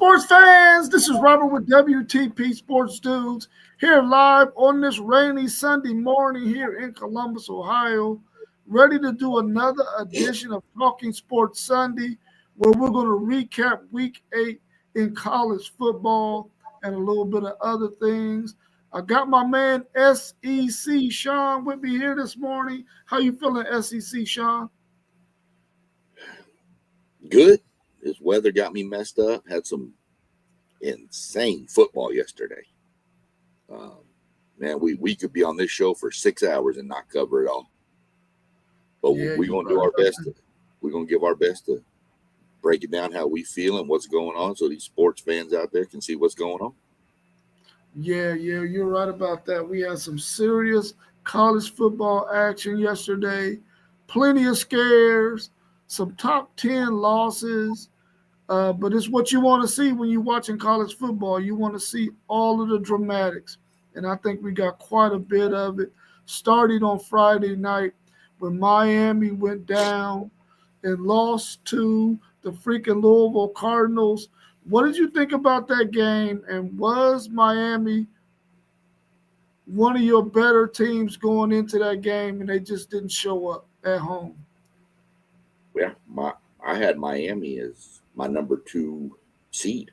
sports fans? This is Robert with WTP Sports Dudes here live on this rainy Sunday morning here in Columbus, Ohio, ready to do another edition of Talking Sports Sunday where we're going to recap week 8 in college football and a little bit of other things. I got my man SEC Sean with me here this morning. How you feeling, SEC Sean? Good. This weather got me messed up. Had some insane football yesterday. Man, we could be on this show for 6 hours and not cover it all. But we're gonna do our best. We're gonna give our best to break it down how we feel and what's going on, so these sports fans out there can see what's going on. Yeah, you're right about that. We had some serious college football action yesterday, plenty of scares, some top 10 losses. But it's what you want to see when you're watching college football. You want to see all of the dramatics. And I think we got quite a bit of it. Starting on Friday night when Miami went down and lost to the freaking Louisville Cardinals. What did you think about that game? And was Miami one of your better teams going into that game and they just didn't show up at home? Yeah, I had Miami as my number 2 seed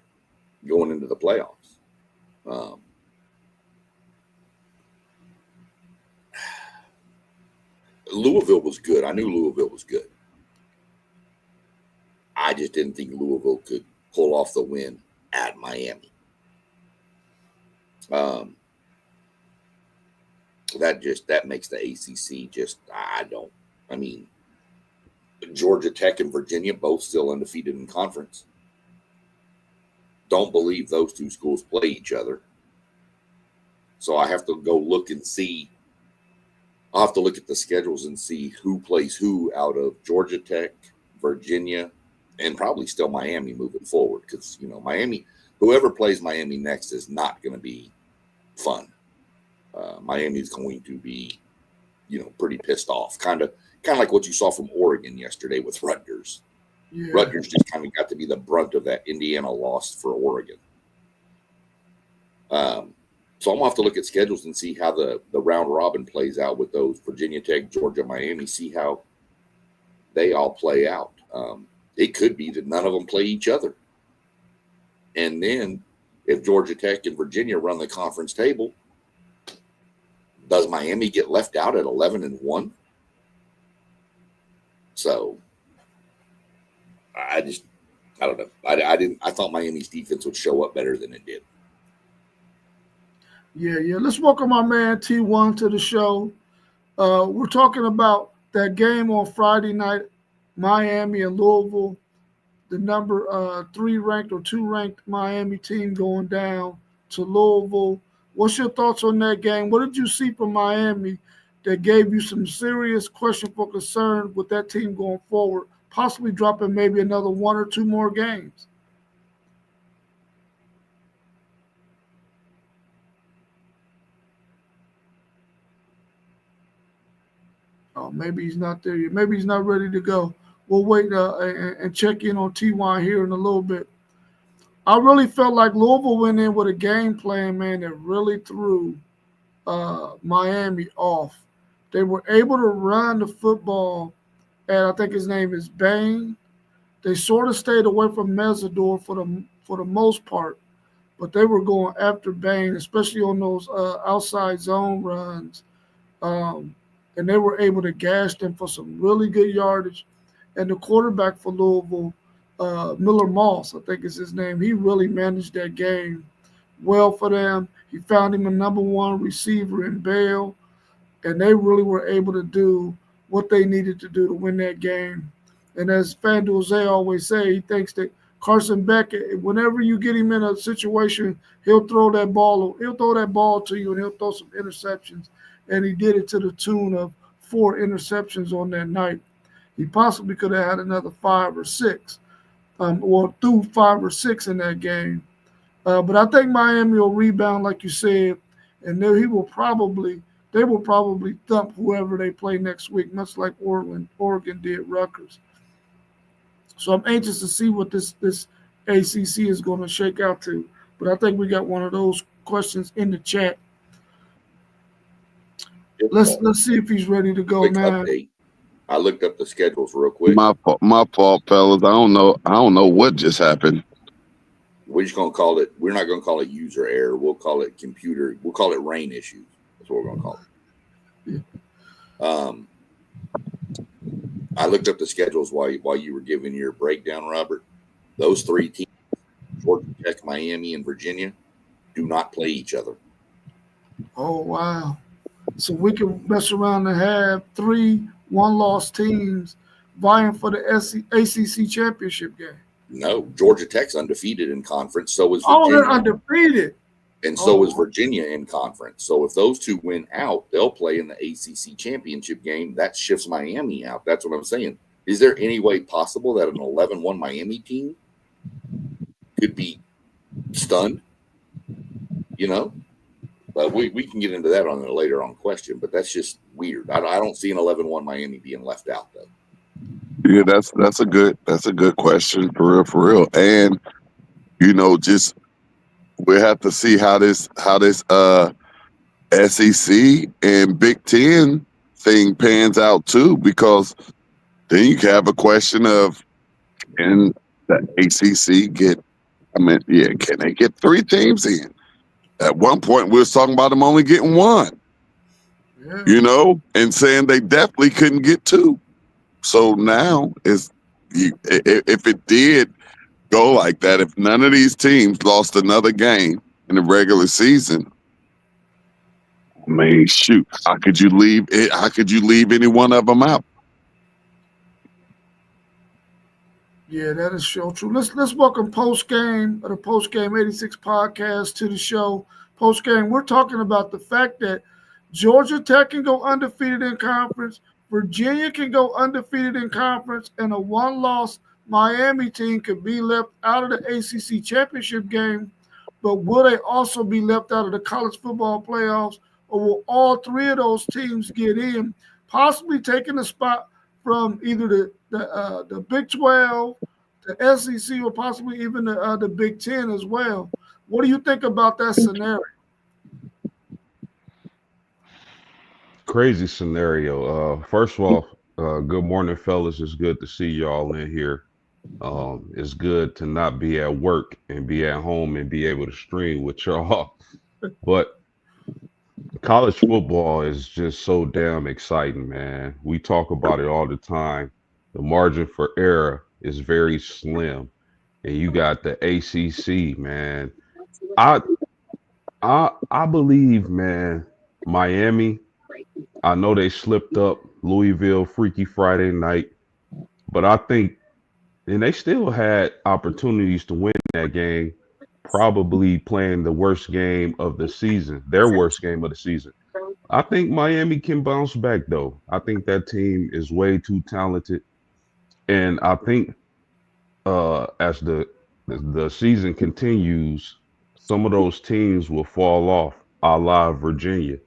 going into the playoffs. Louisville was good. I knew Louisville was good. I just didn't think Louisville could pull off the win at Miami. That makes the ACC just I mean, Georgia Tech and Virginia both still undefeated in conference. Don't believe those two schools play each other. So I have to go look and see. I'll have to look at the schedules and see who plays who out of Georgia Tech, Virginia, and probably still Miami moving forward. Because, Miami, whoever plays Miami next is not going to be fun. Miami's going to be, pretty pissed off. Kind of like what you saw from Oregon yesterday with Rutgers. Yeah. Rutgers just kind of got to be the brunt of that Indiana loss for Oregon. So I'm going to have to look at schedules and see how the round robin plays out with those Virginia Tech, Georgia, Miami, see how they all play out. It could be that none of them play each other. And then if Georgia Tech and Virginia run the conference table, does Miami get left out at 11-1? So I don't know. I thought Miami's defense would show up better than it did. Yeah. Let's welcome my man T1 to the show. We're talking about that game on Friday night, Miami and Louisville. The number 3 ranked or 2 ranked Miami team going down to Louisville. What's your thoughts on that game? What did you see from Miami that gave you some serious question for concern with that team going forward, possibly dropping maybe another 1 or 2 more games? Oh, maybe he's not there yet. Maybe he's not ready to go. We'll wait and check in on T1 here in a little bit. I really felt like Louisville went in with a game plan, man, that really threw Miami off. They were able to run the football, and I think his name is Bain. They sort of stayed away from Mesidor for the most part, but they were going after Bain, especially on those outside zone runs. And they were able to gash them for some really good yardage. And the quarterback for Louisville, Miller Moss, I think is his name, he really managed that game well for them. He found him a number 1 receiver in Bale, and they really were able to do what they needed to do to win that game. And as FanDuel Zay always say, he thinks that Carson Beck, whenever you get him in a situation, he'll throw that ball to you and he'll throw some interceptions. And he did it to the tune of 4 interceptions on that night. He possibly could have had another 5 or 6, or threw 5 or 6 in that game. But I think Miami will rebound, like you said, and they will probably thump whoever they play next week, much like Oregon did Rutgers. So I'm anxious to see what this ACC is going to shake out to. But I think we got one of those questions in the chat. Let's see if he's ready to go, Quick man. update. I looked up the schedules real quick. My fault, fellas. I don't know what just happened. We're just gonna call it. We're not gonna call it user error. We'll call it computer. We'll call it rain issues. That's what we're gonna call it. I looked up the schedules while you were giving your breakdown, Robert. Those three teams, Georgia Tech, Miami, and Virginia, do not play each other. Oh, wow. So we can mess around and have 3 one-loss teams vying for the ACC championship game. No, Georgia Tech's undefeated in conference. So is Virginia. Oh, they're undefeated. And so is Virginia in conference. So if those two win out, they'll play in the ACC championship game. That shifts Miami out. That's what I'm saying. Is there any way possible that an 11-1 Miami team could be stunned? You know? But we can get into that on a later on question. But that's just weird. I don't see an 11-1 Miami being left out, though. Yeah, that's a good question for real. And just we have to see how this SEC and Big Ten thing pans out too, because then you can have a question of, can the ACC can they get 3 teams in? At one point we was talking about them only getting 1. Yeah. And saying they definitely couldn't get 2. So now if it did go like that, if none of these teams lost another game in the regular season, shoot, how could you leave any one of them out? Yeah, that is so true. Let's welcome the Post Game 86 podcast to the show. Post Game, we're talking about the fact that Georgia Tech can go undefeated in conference, Virginia can go undefeated in conference, and a one-loss Miami team could be left out of the ACC championship game. But will they also be left out of the college football playoffs, or will all 3 of those teams get in, possibly taking a spot from either the Big 12, the SEC, or possibly even the Big 10 as well? What do you think about that scenario? Crazy scenario. First of all, good morning, fellas. It's good to see y'all in here. It's good to not be at work and be at home and be able to stream with y'all. But college football is just so damn exciting, man. We talk about it all the time. The margin for error is very slim. And you got the ACC, man. I believe, man, Miami, I know they slipped up Louisville Freaky Friday night, but I think, and they still had opportunities to win that game, probably playing the worst game of the season, their worst game of the season. I think Miami can bounce back, though. I think that team is way too talented. And I think as the season continues, some of those teams will fall off, a la Virginia.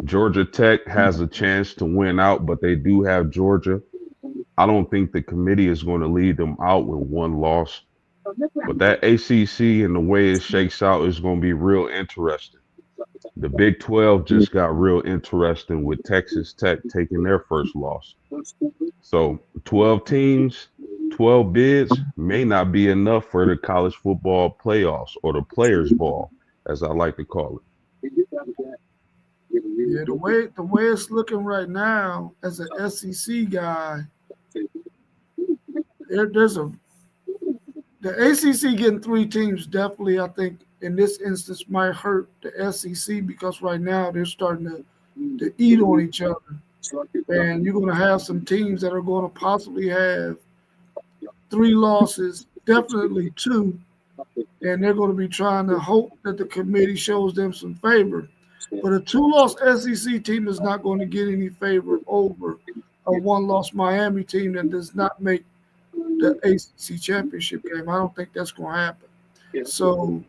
Georgia Tech has a chance to win out, but they do have Georgia. I don't think the committee is going to lead them out with 1 loss. But that ACC and the way it shakes out is going to be real interesting. The Big 12 just got real interesting with Texas Tech taking their first loss. So 12 teams, 12 bids may not be enough for the college football playoffs, or the players ball, as I like to call it. Yeah, the way it's looking right now, as an SEC guy, the ACC getting 3 teams definitely, I think, in this instance might hurt the SEC, because right now they're starting to eat on each other. And you're going to have some teams that are going to possibly have 3 losses, definitely 2, and they're going to be trying to hope that the committee shows them some favor. But a 2-loss SEC team is not going to get any favor over a 1-loss Miami team that does not make the ACC championship game. I don't think that's going to happen. So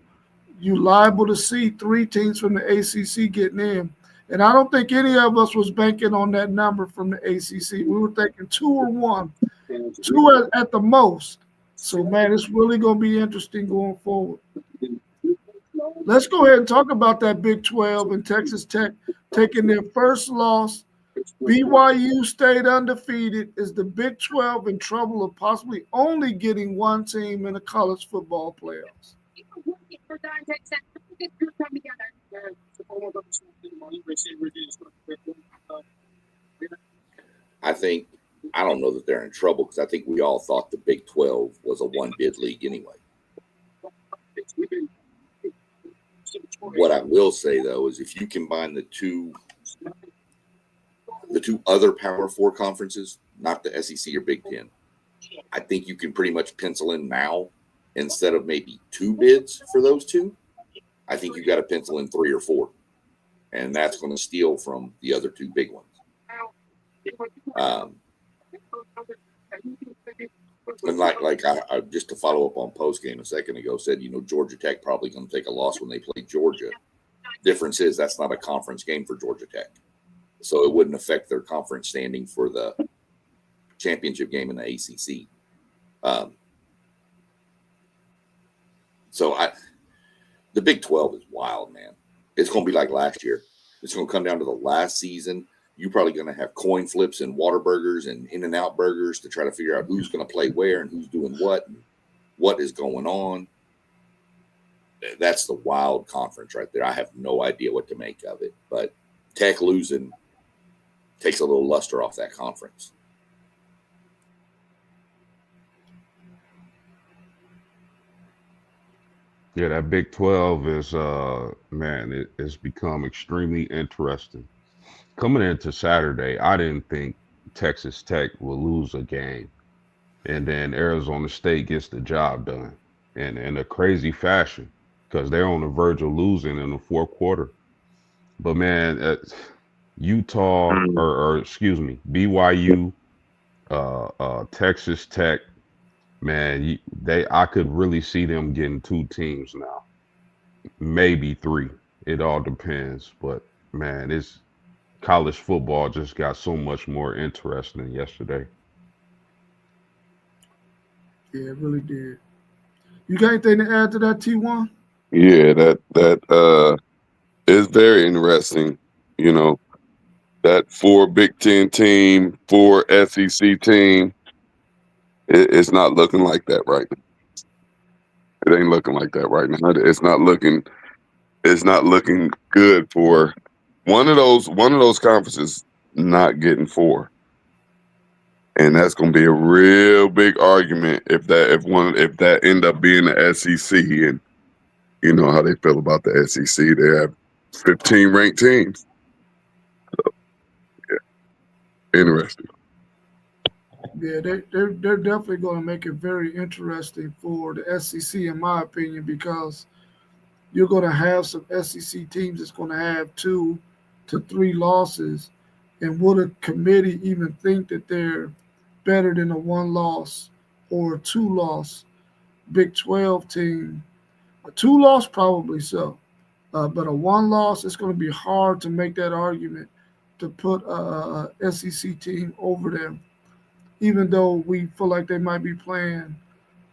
you're liable to see 3 teams from the ACC getting in. And I don't think any of us was banking on that number from the ACC. We were thinking 2 or 1, 2 at the most. So, man, it's really going to be interesting going forward. Let's go ahead and talk about that Big 12 and Texas Tech taking their first loss. BYU stayed undefeated. Is the Big 12 in trouble of possibly only getting one team in the college football playoffs? I don't know that they're in trouble because I think we all thought the Big 12 was a one bid league anyway. What I will say though is if you combine the two other Power Four conferences, not the SEC or Big Ten, I think you can pretty much pencil in now instead of maybe two bids for those two. I think you got to pencil in 3 or 4, and that's going to steal from the other two big ones. And I just to follow up on post game a second ago said, Georgia Tech probably going to take a loss when they play Georgia. Difference is that's not a conference game for Georgia Tech, so it wouldn't affect their conference standing for the championship game in the ACC. The Big 12 is wild, man. It's going to be like last year. It's going to come down to the last season. You're probably going to have coin flips and Whataburgers and In-N-Out burgers to try to figure out who's going to play where and who's doing what and what is going on. That's the wild conference right there. I have no idea what to make of it, but Tech losing takes a little luster off that conference. Yeah, that Big 12 is, it's become extremely interesting. Coming into Saturday, I didn't think Texas Tech will lose a game. And then Arizona State gets the job done in a crazy fashion because they're on the verge of losing in the fourth quarter. But, man, Utah, BYU, Texas Tech, man, I could really see them getting 2 teams now, maybe 3. It all depends. But man, college football just got so much more interesting yesterday. Yeah, it really did. You got anything to add to that, T1? Yeah, that is very interesting. That 4 Big Ten team, 4 SEC team. It's not looking like that right now. It ain't looking like that right now. It's not looking good for one of those conferences not getting 4. And that's going to be a real big argument if that end up being the SEC, and you know how they feel about the SEC. They have 15 ranked teams. So, yeah, interesting. Yeah, they're definitely going to make it very interesting for the SEC, in my opinion, because you're going to have some SEC teams that's going to have 2 to 3 losses. And would a committee even think that they're better than a 1-loss or a 2-loss Big 12 team? A 2-loss, probably so. But a 1-loss, it's going to be hard to make that argument to put a SEC team over them, even though we feel like they might be playing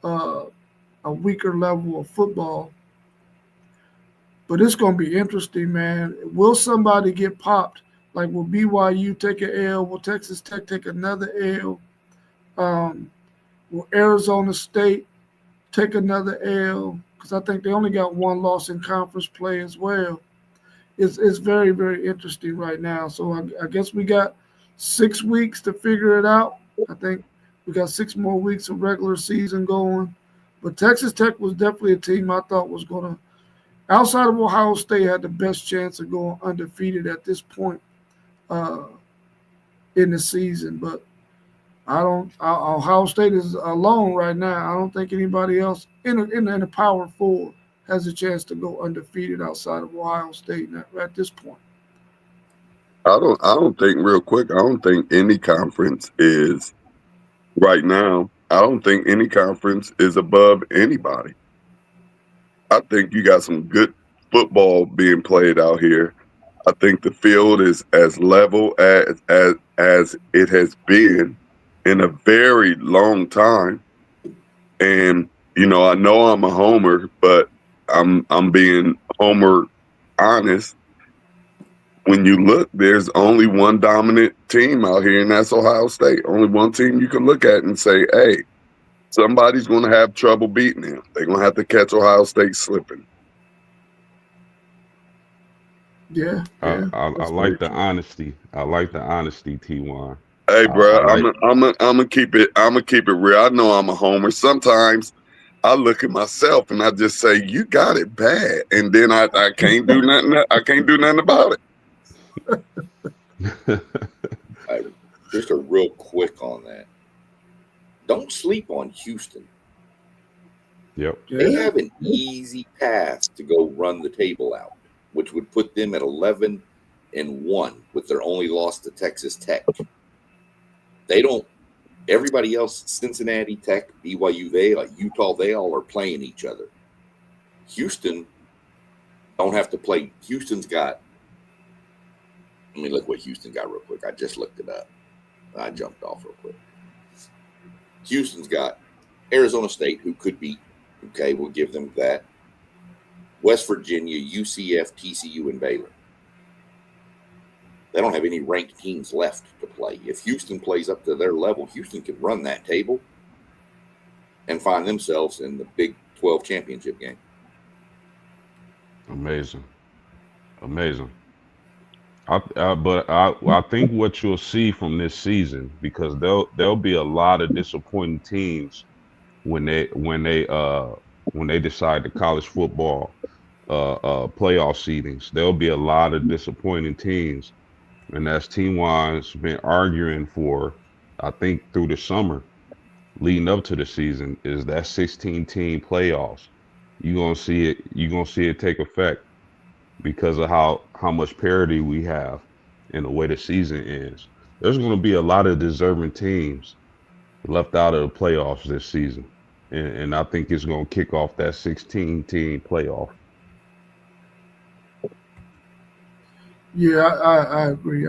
a weaker level of football. But it's going to be interesting, man. Will somebody get popped? Like, will BYU take an L? Will Texas Tech take another L? Will Arizona State take another L? Because I think they only got 1 loss in conference play as well. It's very, very interesting right now. So I guess we got 6 weeks to figure it out. I think we got 6 more weeks of regular season going. But Texas Tech was definitely a team I thought was going to, outside of Ohio State, had the best chance of going undefeated at this point in the season. But Ohio State is alone right now. I don't think anybody else in the Power 4 has a chance to go undefeated outside of Ohio State at this point. I don't think, real quick, I don't think any conference is right now. I don't think any conference is above anybody. I think you got some good football being played out here. I think the field is as level as it has been in a very long time. And I know I'm a homer, but I'm being homer honest. When you look, there's only one dominant team out here, and that's Ohio State. Only one team you can look at and say, hey, somebody's going to have trouble beating them. They're going to have to catch Ohio State slipping. Yeah. I That's like very the true. honesty. I like the honesty, T1. Hey, I bro, like I'm gonna keep it. I'm gonna keep it real. I know I'm a homer. Sometimes I look at myself and I just say, "You got it bad," and then I can't do nothing. I can't do nothing about it. Just a real quick on that. Don't sleep on Houston. Yep. They Yeah. have an easy path to go run the table out, which would put them at 11-1 with their only loss to Texas Tech. They don't. Everybody else, Cincinnati, Tech, BYU, Utah, they all are playing each other. Houston don't have to play. Houston's got. Let me look what Houston got real quick. I just looked it up. I jumped off real quick. Houston's got Arizona State, who could beat. Okay, we'll give them that. West Virginia, UCF, TCU, and Baylor. They don't have any ranked teams left to play. If Houston plays up to their level, Houston could run that table and find themselves in the Big 12 championship game. Amazing. But I think what you'll see from this season, because there'll be a lot of disappointing teams when they decide the college football playoff seedings. There'll be a lot of disappointing teams, and as T1's been arguing for, I think through the summer leading up to the season, is that 16 team playoffs. You're gonna see it take effect because of how much parity we have and the way the season ends. There's going to be a lot of deserving teams left out of the playoffs this season, and I think it's going to kick off that 16 team playoff. Yeah, I agree.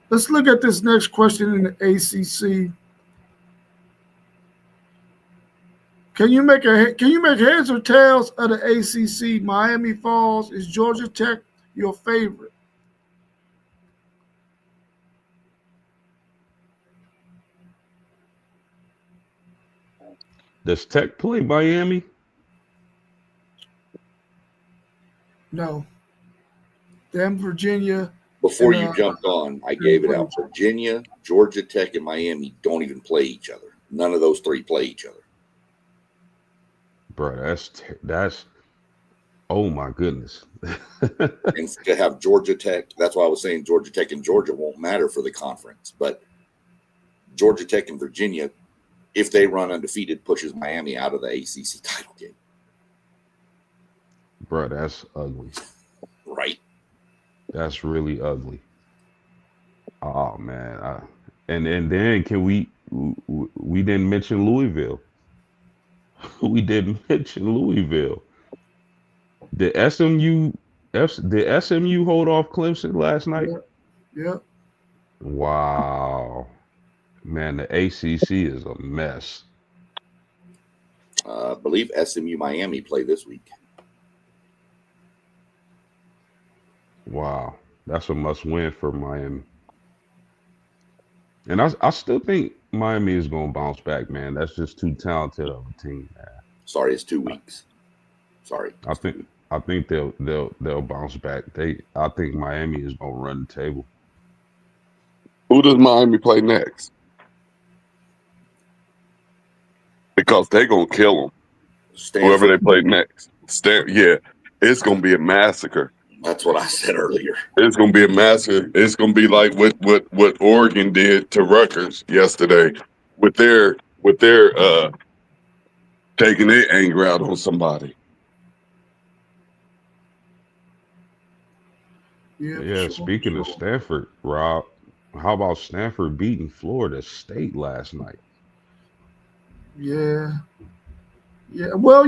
Let's look at this next question in the ACC. Can you make heads or tails of the ACC? Miami Falls, is Georgia Tech your favorite? Does Tech play Miami? No. Them Virginia. Before And, you jumped on, I gave it out. Virginia, Georgia Tech, and Miami don't even play each other. None of those three play each other. Bro, that's oh my goodness. And to have Georgia Tech, that's why I was saying Georgia Tech and Georgia won't matter for the conference. But Georgia Tech and Virginia, if they run undefeated, pushes Miami out of the ACC title game. Bro, that's ugly. Right. That's really ugly. Oh man. And then can we didn't mention Louisville. We didn't mention Louisville. Did SMU hold off Clemson last night? Yeah. Wow. Man, the ACC is a mess. I believe SMU Miami play this week. Wow. That's a must win for Miami. And I still think Miami is going to bounce back, man. That's just too talented of a team, man. Sorry, it's 2 weeks. Sorry. I think they'll bounce back. I think Miami is going to run the table. Who does Miami play next? Because they're going to kill them. Stanford. Whoever they play next. Yeah, it's going to be a massacre. That's what I said earlier. It's going to be a massacre. It's going to be like what Oregon did to Rutgers yesterday with their taking their anger out on somebody. Yeah, speaking of Stanford, Rob, how about Stanford beating Florida State last night? Yeah. Well,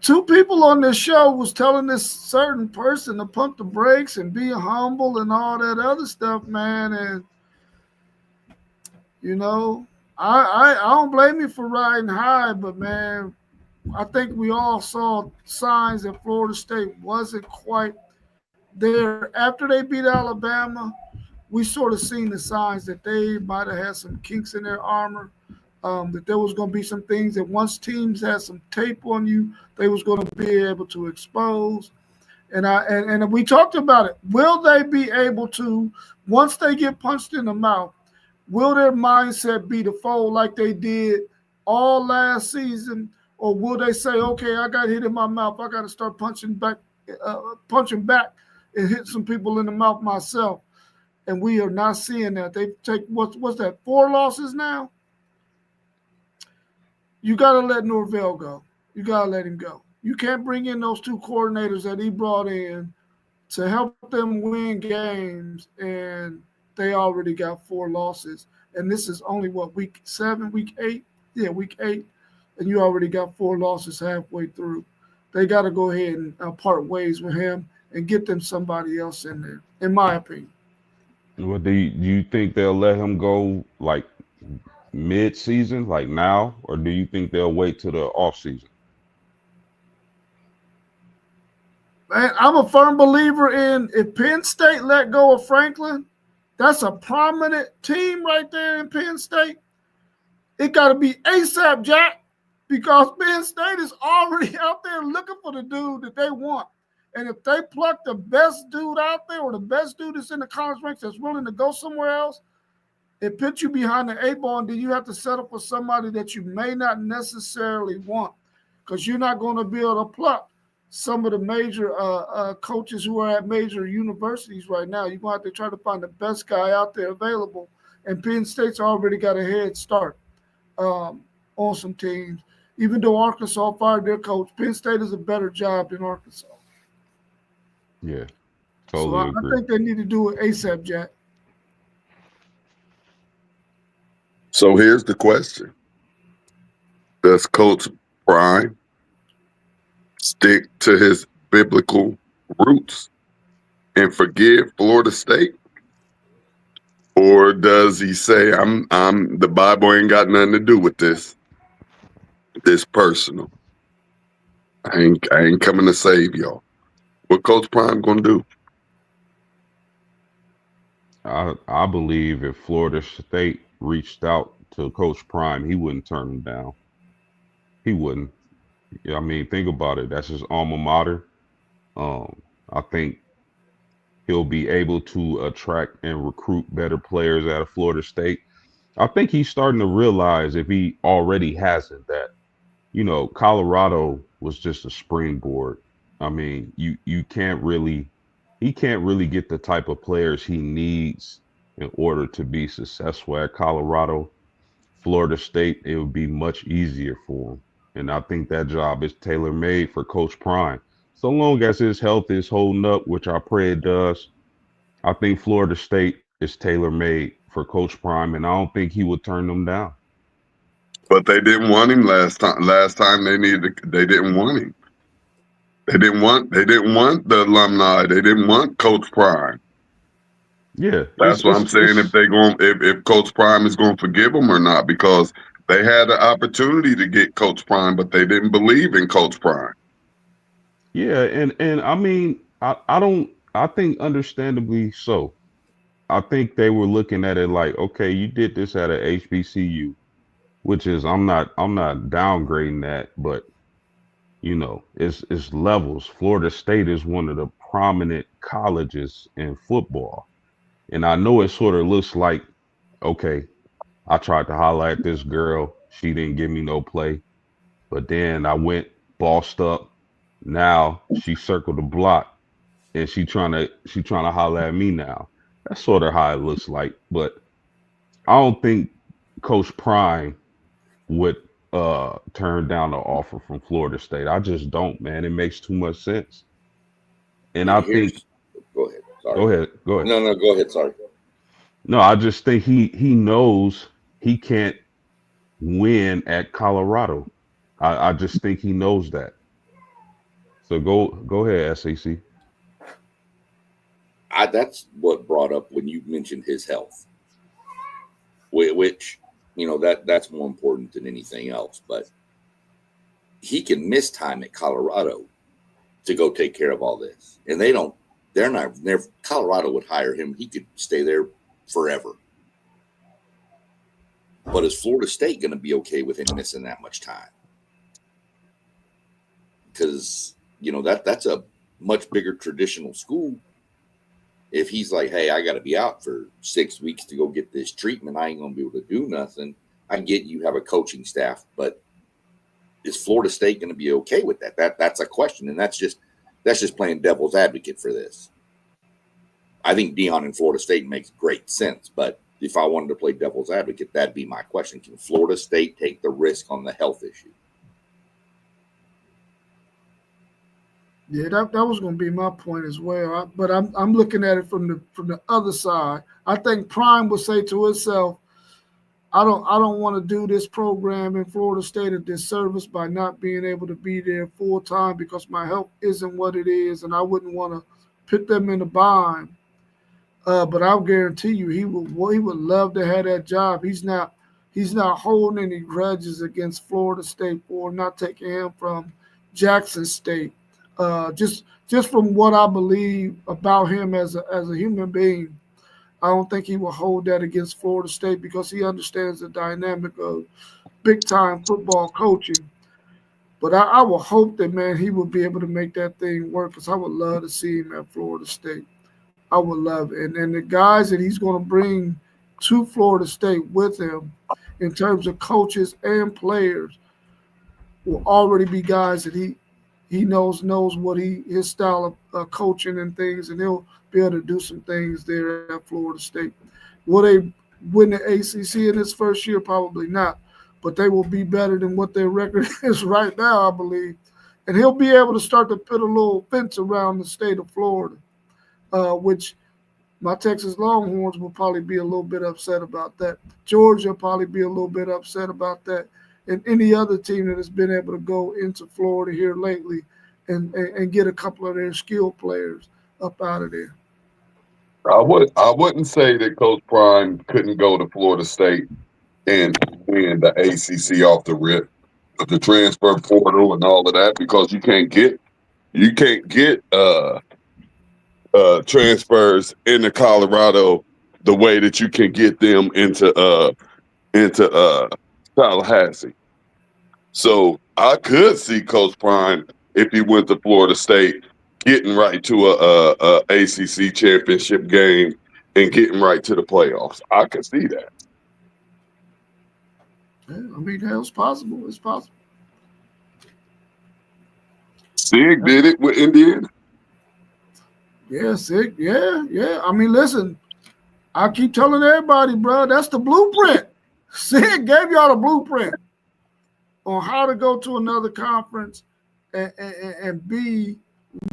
two people on this show was telling this certain person to pump the brakes and be humble and all that other stuff, man. And I don't blame you for riding high, but man, I think we all saw signs that Florida State wasn't quite there. After they beat Alabama, we sort of seen the signs that they might have had some kinks in their armor. That there was going to be some things that once teams had some tape on you, they was going to be able to expose. And we talked about it. Will they be able to, once they get punched in the mouth, will their mindset be to fold like they did all last season, or will they say, "Okay, I got hit in my mouth. I got to start punching back, and hit some people in the mouth myself"? And we are not seeing that. They take what's that? 4 losses now. You got to let Norvell go. You got to let him go. You can't bring in those 2 coordinators that he brought in to help them win games, and they already got 4 losses. And this is only what, week 7, week 8? Yeah, week 8. And you already got 4 losses halfway through. They got to go ahead and part ways with him and get them somebody else in there, in my opinion. Well, do you think they'll let him go like mid-season, like now, or do you think they'll wait till the off-season? Man, I'm a firm believer in if Penn State let go of Franklin, that's a prominent team right there in Penn State. It got to be ASAP, Jack, because Penn State is already out there looking for the dude that they want. And if they pluck the best dude out there or the best dude that's in the college ranks that's willing to go somewhere else, it puts you behind the 8 ball, and then you have to settle for somebody that you may not necessarily want because you're not going to be able to pluck some of the major coaches who are at major universities right now. You're going to have to try to find the best guy out there available, and Penn State's already got a head start on some teams. Even though Arkansas fired their coach, Penn State is a better job than Arkansas. Yeah, So totally I agree. think they need to do it ASAP, Jack. So here's the question. Does Coach Prime stick to his biblical roots and forgive Florida State? Or does he say, I'm the Bible ain't got nothing to do with this? This personal. I ain't coming to save y'all. What Coach Prime gonna do? I believe if Florida State reached out to Coach Prime, he wouldn't turn them down. He wouldn't. Yeah, I mean, think about it. That's his alma mater. I think he'll be able to attract and recruit better players out of Florida State. I think he's starting to realize, if he already hasn't, that Colorado was just a springboard. I mean, you can't really he can't really get the type of players he needs in order to be successful at Colorado. Florida State, it would be much easier for him. And I think that job is tailor made for Coach Prime. So long as his health is holding up, which I pray it does, I think Florida State is tailor made for Coach Prime, and I don't think he would turn them down. But they didn't want him last time. Last time they didn't want him. They didn't want the alumni. They didn't want Coach Prime. Yeah, That's what I'm saying. If Coach Prime is going to forgive them or not, because they had an opportunity to get Coach Prime, but they didn't believe in Coach Prime. Yeah, and I mean, I think understandably so. I think they were looking at it like, okay, you did this at a HBCU, which is I'm not downgrading that, but it's levels. Florida State is one of the prominent colleges in football. And I know it sort of looks like, okay, I tried to holler at this girl, she didn't give me no play. But then I went bossed up. Now she circled the block and she trying to holler at me now. That's sort of how it looks like. But I don't think Coach Prime would turn down the offer from Florida State. I just don't, man. It makes too much sense. And I think Go ahead. Sorry. Go ahead. No, go ahead. Sorry. No, I just think he knows he can't win at Colorado. I just think he knows that. So go ahead, SAC. That's what brought up when you mentioned his health, which that's more important than anything else. But he can miss time at Colorado to go take care of all this. And Colorado would hire him. He could stay there forever. But is Florida State going to be okay with him missing that much time? Because, that's a much bigger traditional school. If he's like, hey, I got to be out for 6 weeks to go get this treatment, I ain't going to be able to do nothing. I get you have a coaching staff, but is Florida State going to be okay with that? That's a question, and that's just playing devil's advocate for this. I think Deion in Florida State makes great sense, but if I wanted to play devil's advocate, that'd be my question. Can Florida State take the risk on the health issue? Yeah, that was going to be my point as well. But I'm looking at it from the other side. I think Prime would say to itself, I don't want to do this program in Florida State a disservice by not being able to be there full time because my health isn't what it is, and I wouldn't want to put them in a bind. But I'll guarantee you, he would love to have that job. He's not holding any grudges against Florida State for not taking him from Jackson State. Just from what I believe about him as a human being, I don't think he will hold that against Florida State because he understands the dynamic of big-time football coaching. But I will hope that, man, he will be able to make that thing work because I would love to see him at Florida State. I would love it. And the guys that he's going to bring to Florida State with him in terms of coaches and players will already be guys that he knows what his style of coaching and things, and he'll be able to do some things there at Florida State. Will they win the ACC in his first year? Probably not, but they will be better than what their record is right now, I believe. And he'll be able to start to put a little fence around the state of Florida, which my Texas Longhorns will probably be a little bit upset about that. Georgia will probably be a little bit upset about that. And any other team that has been able to go into Florida here lately and get a couple of their skilled players up out of there. I wouldn't say that Coach Prime couldn't go to Florida State and win the ACC off the rip with the transfer portal and all of that because you can't get transfers into Colorado the way that you can get them into Tallahassee. So I could see Coach Prime if he went to Florida State getting right to a ACC championship game and getting right to the playoffs. I could see that. Yeah, I mean, hell's possible. It's possible. Sig did it with Indiana. Yeah, Sig. Yeah. I mean, listen, I keep telling everybody, bro, that's the blueprint. Sig gave y'all the blueprint on how to go to another conference and be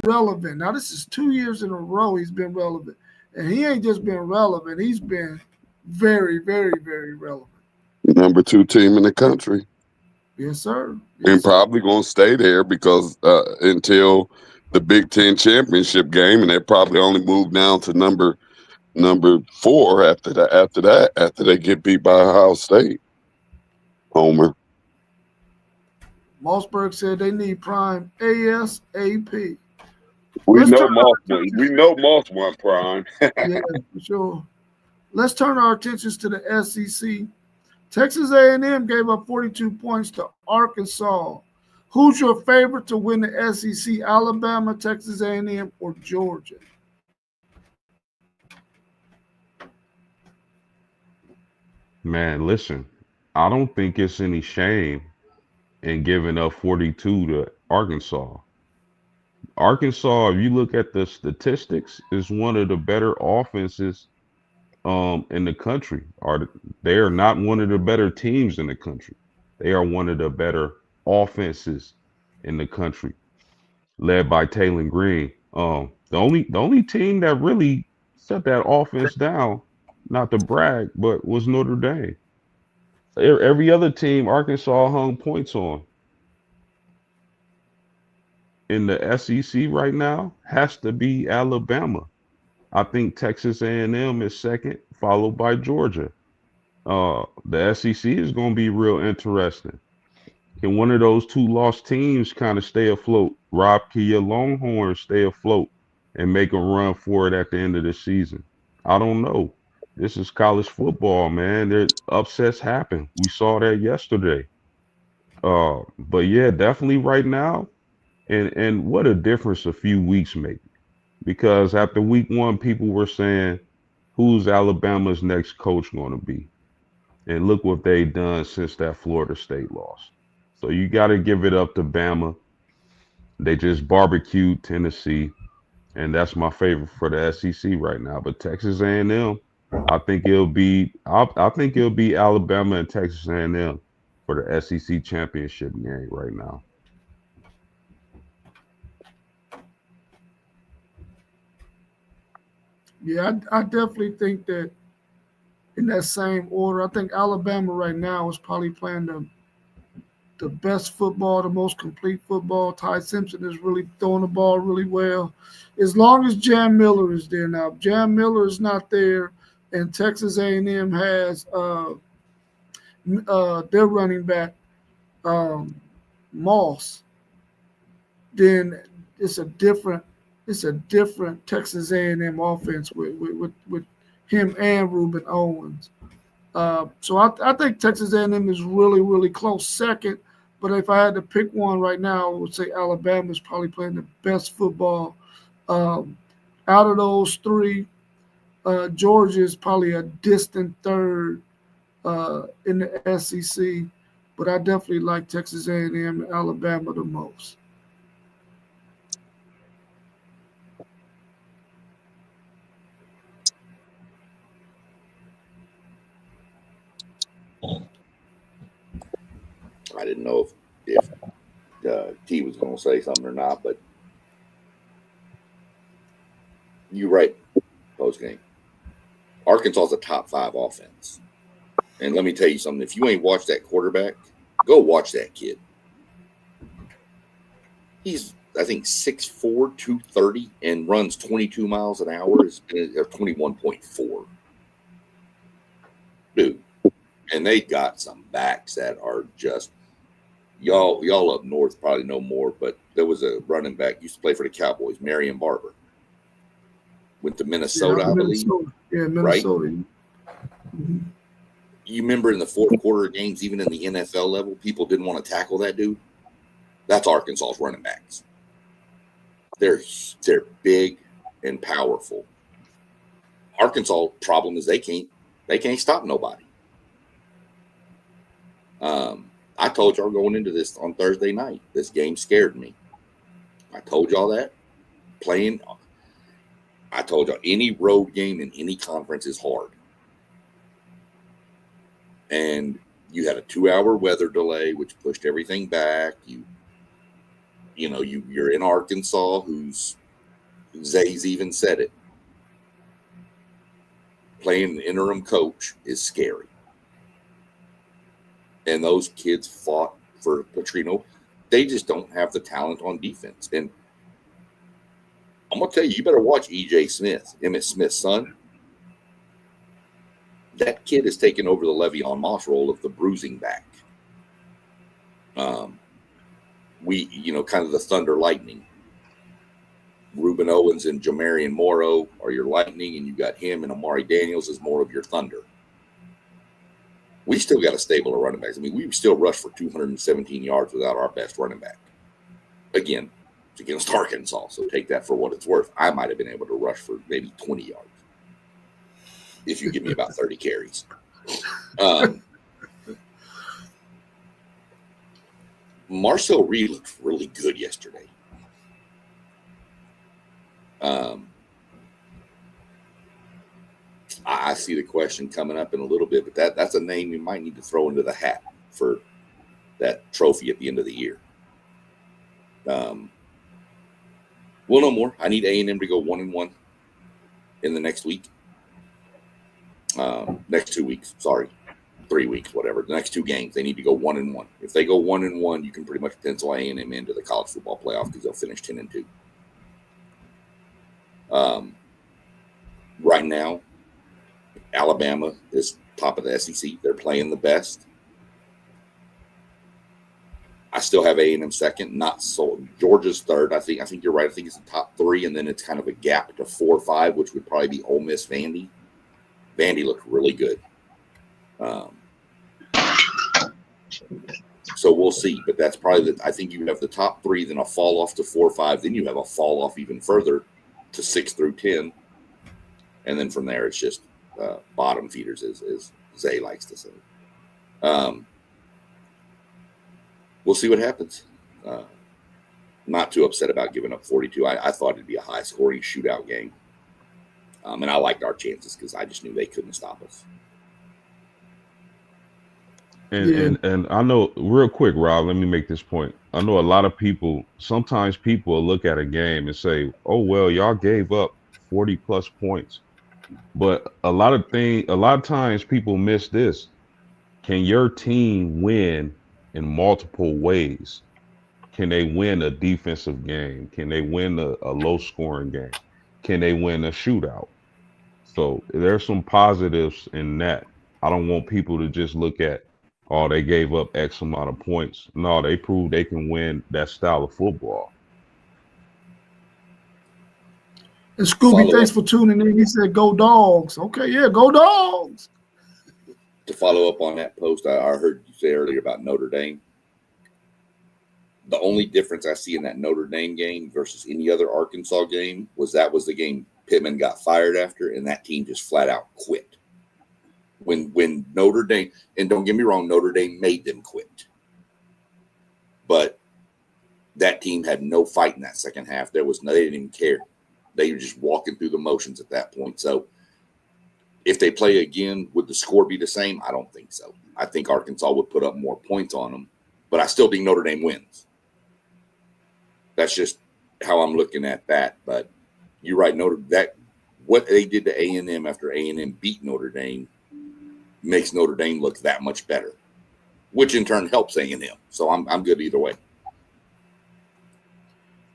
relevant. Now, this is 2 years in a row he's been relevant. And he ain't just been relevant. He's been very, very, very relevant. Number 2 team in the country. Yes, sir. And probably going to stay there because until the Big Ten championship game, and they probably only move down to number 4 after they get beat by Ohio State. Homer. Mossberg said they need Prime ASAP. We know Moss want Prime. Yeah, for sure. Let's turn our attentions to the SEC. Texas A&M gave up 42 points to Arkansas. Who's your favorite to win the SEC? Alabama, Texas A&M, or Georgia? Man, listen, I don't think it's any shame in giving up 42 to Arkansas. Arkansas, if you look at the statistics, is one of the better offenses in the country. They are not one of the better teams in the country. They are one of the better offenses in the country, led by Taylor Green. The only team that really set that offense down, not to brag, but was Notre Dame. Every other team Arkansas hung points on. In the SEC right now has to be Alabama. I think Texas A&M is second, followed by Georgia. The SEC is going to be real interesting. Can one of those two lost teams kind of stay afloat? Rob, can your Longhorns stay afloat and make a run for it at the end of the season? I don't know. This is college football, man. There upsets happen. We saw that yesterday. But yeah, definitely right now. And what a difference a few weeks make. Because after week one, people were saying, who's Alabama's next coach going to be? And look what they've done since that Florida State loss. So you got to give it up to Bama. They just barbecued Tennessee, and that's my favorite for the SEC right now. But Texas A&M, I think it'll be Alabama and Texas A&M for the SEC championship game right now. Yeah, I definitely think that in that same order. I think Alabama right now is probably playing the best football, the most complete football. Ty Simpson is really throwing the ball really well. As long as Jam Miller is there now, if Jam Miller is not there, and Texas A&M has their running back Moss, then it's a different Texas A&M offense with him and Reuben Owens. So I think Texas A&M is really, really close second. But if I had to pick one right now, I would say Alabama is probably playing the best football. Um, Out of those three, Georgia is probably a distant third in the SEC. But I definitely like Texas A&M and Alabama the most. I didn't know if T was going to say something or not, but you're right. Post game, Arkansas is a top 5 offense, and let me tell you something. If you ain't watched that quarterback, go watch that kid. He's, I think, 6'4", 230, and runs 22 miles an hour. Or 21.4. Dude, and they got some backs that are just y'all up north probably know more, but there was a running back used to play for the Cowboys, Marion Barber. Went to Minnesota, I believe. Yeah, Minnesota. Right? Mm-hmm. You remember in the fourth quarter games, even in the NFL level, people didn't want to tackle that dude. That's Arkansas's running backs. They're big and powerful. Arkansas' problem is they can't stop nobody. I told y'all going into this on Thursday night, this game scared me. I told y'all that. I told y'all any road game in any conference is hard. And you had a 2-hour weather delay, which pushed everything back. You're in Arkansas, Zay's even said it. Playing an interim coach is scary. And those kids fought for Petrino. They just don't have the talent on defense. And I'm going to tell you, you better watch E.J. Smith, Emmitt Smith's son. That kid has taken over the Le'Veon Moss role of the bruising back. Kind of the Thunder Lightning. Reuben Owens and Jamarian Morrow are your Lightning, and you got him and Amari Daniels as more of your Thunder. We still got a stable of running backs. I mean, we still rushed for 217 yards without our best running back. Again, it's against Arkansas, so take that for what it's worth. I might have been able to rush for maybe 20 yards if you give me about 30 carries. Marcel Reed looked really good yesterday. I see the question coming up in a little bit, but that's a name you might need to throw into the hat for that trophy at the end of the year. We'll know more. I need A&M to go 1-1 in the next week. Next 2 weeks, 3 weeks, whatever. The next 2 games, they need to go 1-1. If they go 1-1, you can pretty much pencil A&M into the college football playoff because they'll finish 10-2. Right now, Alabama is top of the SEC. They're playing the best. I still have A&M second, not so. Georgia's third. I think you're right. I think it's the top three, and then it's kind of a gap to 4 or 5, which would probably be Ole Miss, Vandy. Vandy looked really good. So we'll see, but that's probably I think you have the top 3, then a fall off to 4 or 5, then you have a fall off even further to 6 through 10, and then from there it's just bottom feeders, as Zay likes to say. We'll see what happens. Not too upset about giving up 42. I thought it'd be a high-scoring shootout game, and I liked our chances because I just knew they couldn't stop us. And I know, real quick, Rob, let me make this point. I know a lot of people, sometimes people will look at a game and say, oh, well, y'all gave up 40 plus points. But a lot of times people miss this. Can your team win in multiple ways? Can they win a defensive game? Can they win a low scoring game? Can they win a shootout? So there's some positives in that. I don't want people to just look at, oh, they gave up X amount of points. No, they proved they can win that style of football. And Scooby, thanks for tuning in. He said, go Dogs. Okay, yeah, go Dogs. To follow up on that post, I heard you say earlier about Notre Dame. The only difference I see in that Notre Dame game versus any other Arkansas game was the game Pittman got fired after, and that team just flat out quit. When Notre Dame, and don't get me wrong, Notre Dame made them quit. But that team had no fight in that second half. They didn't even care. They were just walking through the motions at that point. So if they play again, would the score be the same? I don't think so. I think Arkansas would put up more points on them, but I still think Notre Dame wins. That's just how I'm looking at that. But you're right, what they did to A&M after A&M beat Notre Dame makes Notre Dame look that much better, which in turn helps A&M. So I'm good either way.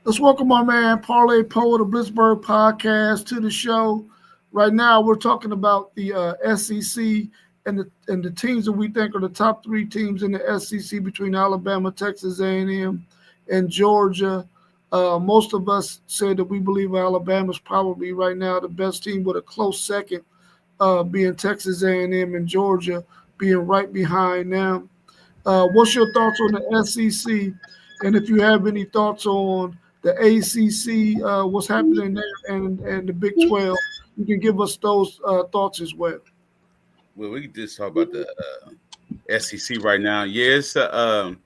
Let's welcome my man Parlay Poet of Blitzburg Podcast to the show. Right now, we're talking about the SEC and the teams that we think are the top 3 teams in the SEC between Alabama, Texas A&M, and Georgia. Most of us said that we believe Alabama's probably right now the best team, with a close second being Texas A&M and Georgia being right behind them. What's your thoughts on the SEC? And if you have any thoughts on the ACC, what's happening there, and the Big 12, you can give us those thoughts as well. Well, we can just talk about the SEC right now. Yeah, it's the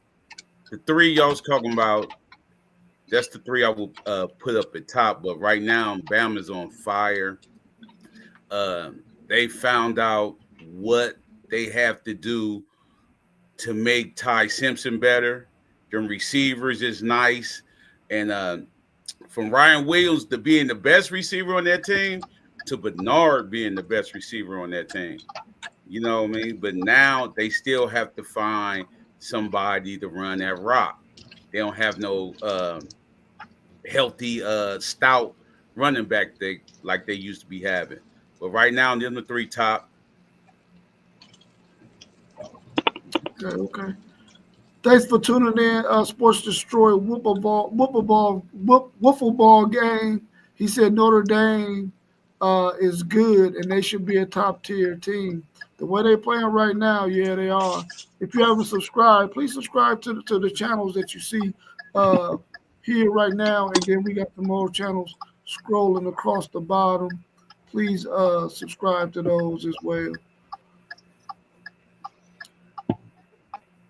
3 y'all was talking about. That's the 3 I will put up at top. But right now, Bama's on fire. They found out what they have to do to make Ty Simpson better. Their receivers is nice. And from Ryan Williams to being the best receiver on that team to Bernard being the best receiver on that team. You know what I mean? But now they still have to find somebody to run that rock. They don't have no healthy, stout running back like they used to be having. But right now, they're the 3 top. Okay. Thanks for tuning in. Sports Destroy Wiffle ball game. He said Notre Dame is good and they should be a top tier team. The way they're playing right now, yeah, they are. If you haven't subscribed, please subscribe to the channels that you see here right now, and then we got some more channels scrolling across the bottom. Please subscribe to those as well.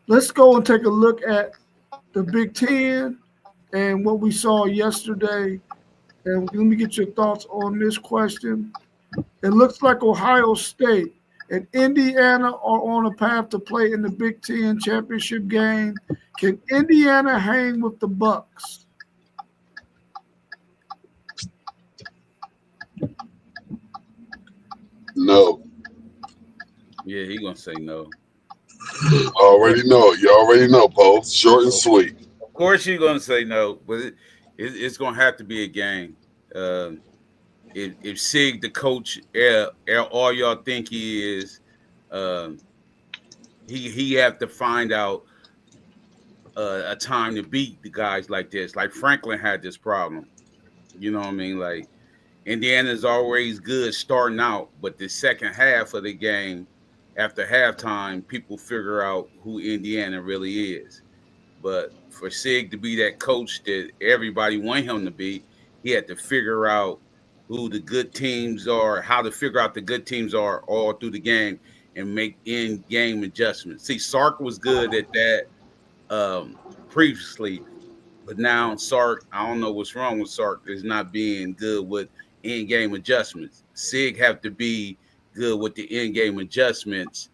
Let's go and take a look at the Big Ten and what we saw yesterday. And let me get your thoughts on this question. It looks like Ohio State and Indiana are on a path to play in the Big Ten championship game. Can Indiana hang with the Bucks? No. Yeah, he's going to say no. Already know. You already know, Poe. Short and sweet. Of course you're going to say no, but it's going to have to be a game. If Sig, the coach, all y'all think he is, he have to find out a time to beat the guys like this. Like Franklin had this problem. You know what I mean? Like Indiana's always good starting out, but the second half of the game, after halftime, people figure out who Indiana really is. But for Sig to be that coach that everybody want him to be, he had to figure out who the good teams are, how to figure out the good teams are all through the game and make in-game adjustments. See, Sark was good at that previously, but now Sark, I don't know what's wrong with Sark, is not being good with in-game adjustments. Sig have to be good with the in-game adjustments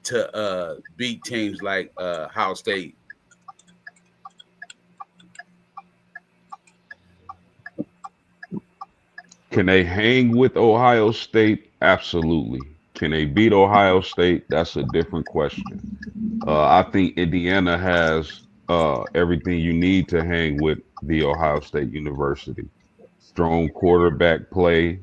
to beat teams like Ohio State. Can they hang with Ohio State? Absolutely. Can they beat Ohio State? That's a different question. I think Indiana has everything you need to hang with the Ohio State University. Strong quarterback play,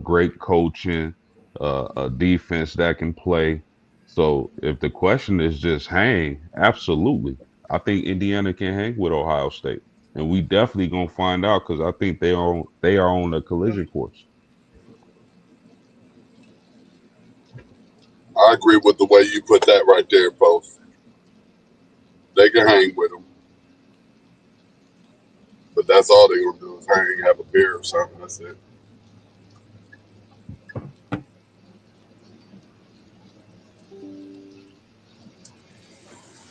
great coaching, a defense that can play. So if the question is just hang, absolutely. I think Indiana can hang with Ohio State. And we definitely gonna find out because I think they are on a collision course. I agree with the way you put that right there, Post. They can hang with them. But that's all they're going to do is hang, have a beer or something. That's it.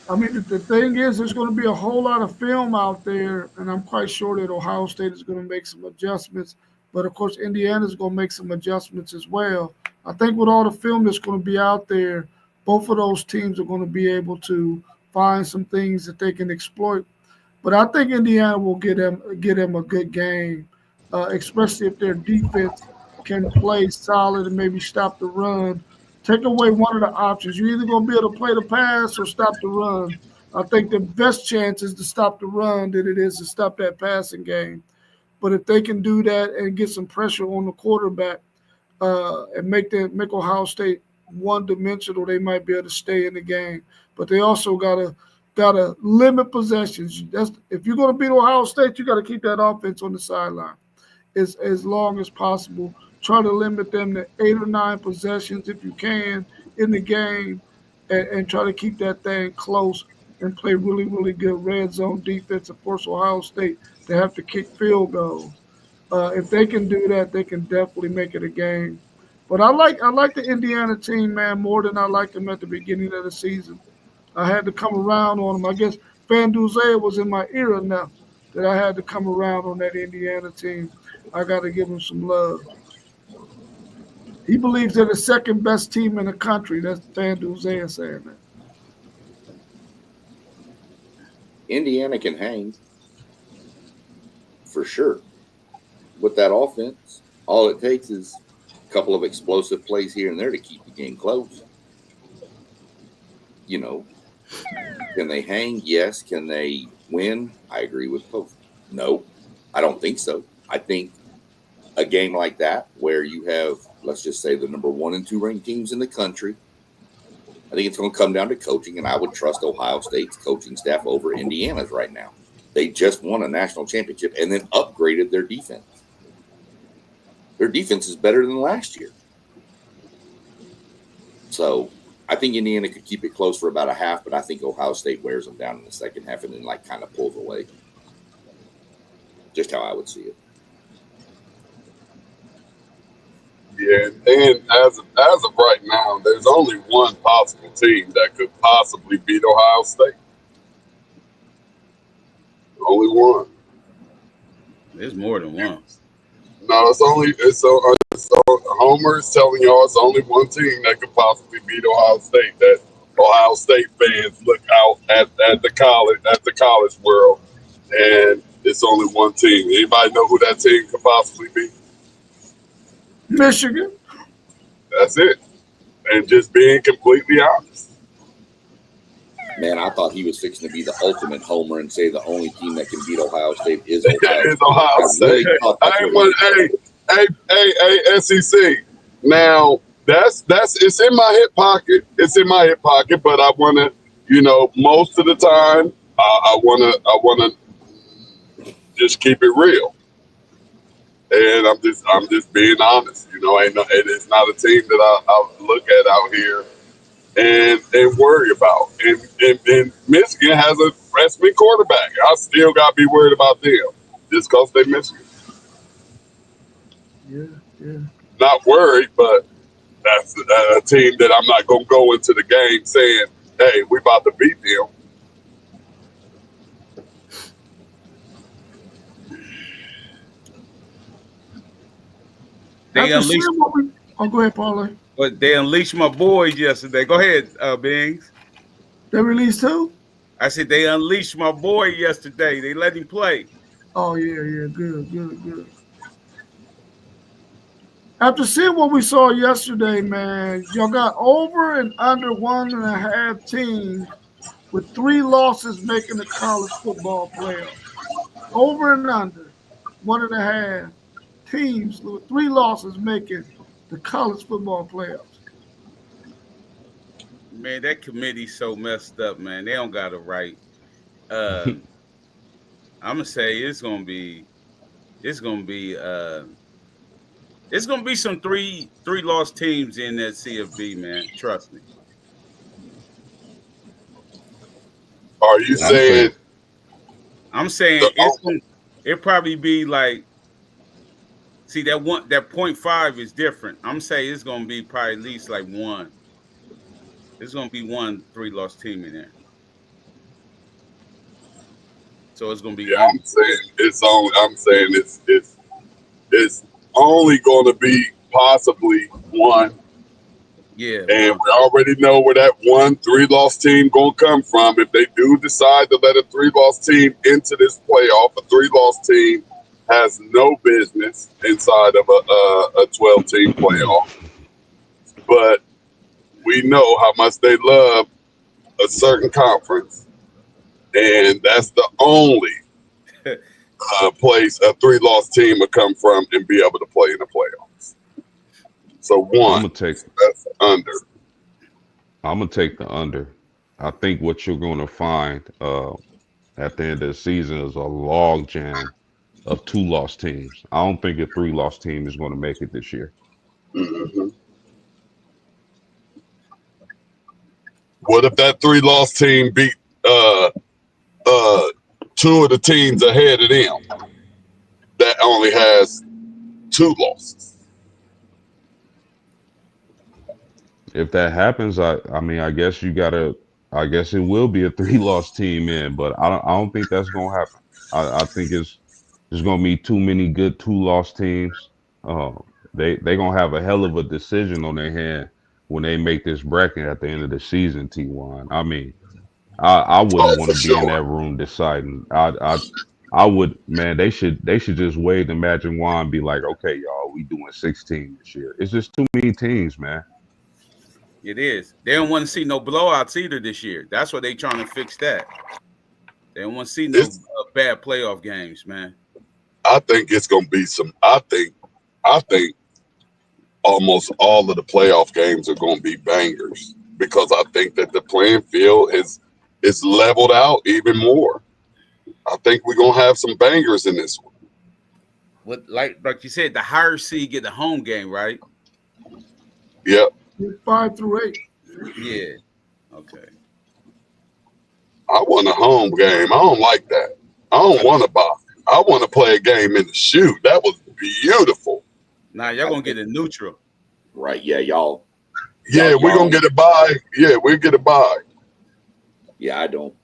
I mean, the thing is, there's going to be a whole lot of film out there, and I'm quite sure that Ohio State is going to make some adjustments. But of course, Indiana is going to make some adjustments as well. I think with all the film that's going to be out there, both of those teams are going to be able to find some things that they can exploit. But I think Indiana will get them a good game, especially if their defense can play solid and maybe stop the run. Take away one of the options. You're either going to be able to play the pass or stop the run. I think the best chance is to stop the run than it is to stop that passing game. But if they can do that and get some pressure on the quarterback and make Ohio State one-dimensional, they might be able to stay in the game. But they also gotta limit possessions. If you're going to beat Ohio State, you got to keep that offense on the sideline as long as possible. Try to limit them to 8 or 9 possessions if you can in the game, and try to keep that thing close and play really, really good red zone defense and force Ohio State to have to kick field goals. If they can do that, they can definitely make it a game. But I like the Indiana team, man, more than I liked them at the beginning of the season. I had to come around on them. I guess Van Duzel was in my ear enough that I had to come around on that Indiana team. I got to give him some love. He believes they're the second best team in the country. That's Van Duzel saying that. Indiana can hang for sure with that offense. All it takes is a couple of explosive plays here and there to keep the game close. You know, can they hang? Yes. Can they win? I agree with both. No, I don't think so. I think a game like that where you have, let's just say, the number 1 and 2 ranked teams in the country, I think it's going to come down to coaching, and I would trust Ohio State's coaching staff over Indiana's right now. They just won a national championship and then upgraded their defense. Their defense is better than last year. So I think Indiana could keep it close for about a half, but I think Ohio State wears them down in the second half and then kind of pulls away. Just how I would see it. Yeah, and as of right now, there's only one possible team that could possibly beat Ohio State. Only one. There's more than one. No, Homer's telling y'all it's only one team that could possibly beat Ohio State. That Ohio State fans look out at the college world, and it's only one team. Anybody know who that team could possibly be? Michigan. That's it. And just being completely honest. Man, I thought he was fixing to be the ultimate homer and say the only team that can beat Ohio State is Ohio State. Hey, SEC. Now, that's it's in my hip pocket. It's in my hip pocket, but I want to, most of the time, I want to just keep it real. And I'm just being honest. Ain't no, and it's not a team that I look at out here and worry about. And Michigan has a freshman quarterback. I still got to be worried about them just because they Michigan. Yeah. Not worried, but that's a team that I'm not going to go into the game saying, hey, we about to beat them. They unleashed. Go ahead, Parlay. But they unleashed my boys yesterday. Go ahead, Bings. They released who? I said they unleashed my boy yesterday. They let him play. Oh yeah. Good. After seeing what we saw yesterday, man, y'all got over and under 1.5 teams with 3 losses making the college football playoffs. Over and under 1.5 teams with 3 losses making the college football playoffs. Man, that committee's so messed up, man. They don't got it right. I'm gonna say it's gonna be some three lost teams in that CFB, man. Trust me. Are you saying? I'm saying it'll probably be like. See that 0.5 is different. I'm saying it's gonna be probably at least like one. There's gonna be 1 3-loss team in there. So it's gonna be. Yeah, I'm saying it's only going to be possibly one. Yeah, and we already know where that 1 3-loss team going to come from. If they do decide to let a 3-loss team into this playoff, a 3-loss team has no business inside of a 12-team playoff. But we know how much they love a certain conference, and that's the only place a 3-loss team will come from and be able to play in the playoffs. So that's under. I'm gonna take the under. I think what you're gonna find at the end of the season is a log jam of 2-loss teams. I don't think a 3-loss team is going to make it this year. Mm-hmm. What if that 3-loss team beat 2 of the teams ahead of them that only has 2 losses? If that happens, I guess I guess it will be a 3-loss team in, but I don't think that's gonna happen. I think there's gonna be too many good 2-loss teams. They gonna have a hell of a decision on their hand when they make this bracket at the end of the season. T1. I mean, I wouldn't want to be in that room deciding. I would, man. They should just wave the magic wand and be like, okay, y'all, we doing 16 this year. It's just too many teams, man. It is. They don't want to see no blowouts either this year. That's why they trying to fix that. They don't want to see no bad playoff games, man. I think it's gonna be some. I think almost all of the playoff games are gonna be bangers because I think that the playing field is leveled out even more. I think we're gonna have some bangers in this one. What, like you said, the higher seed get the home game, right? Yep. 5 through 8. Yeah. Okay. I want a home game. I don't like that. I don't want to buy. I want to play a game in the shoot. That was beautiful. Now y'all gonna get a neutral. Right. Yeah, y'all. Yeah, we're gonna get a bye. Yeah, we'll get a bye. Yeah, I don't.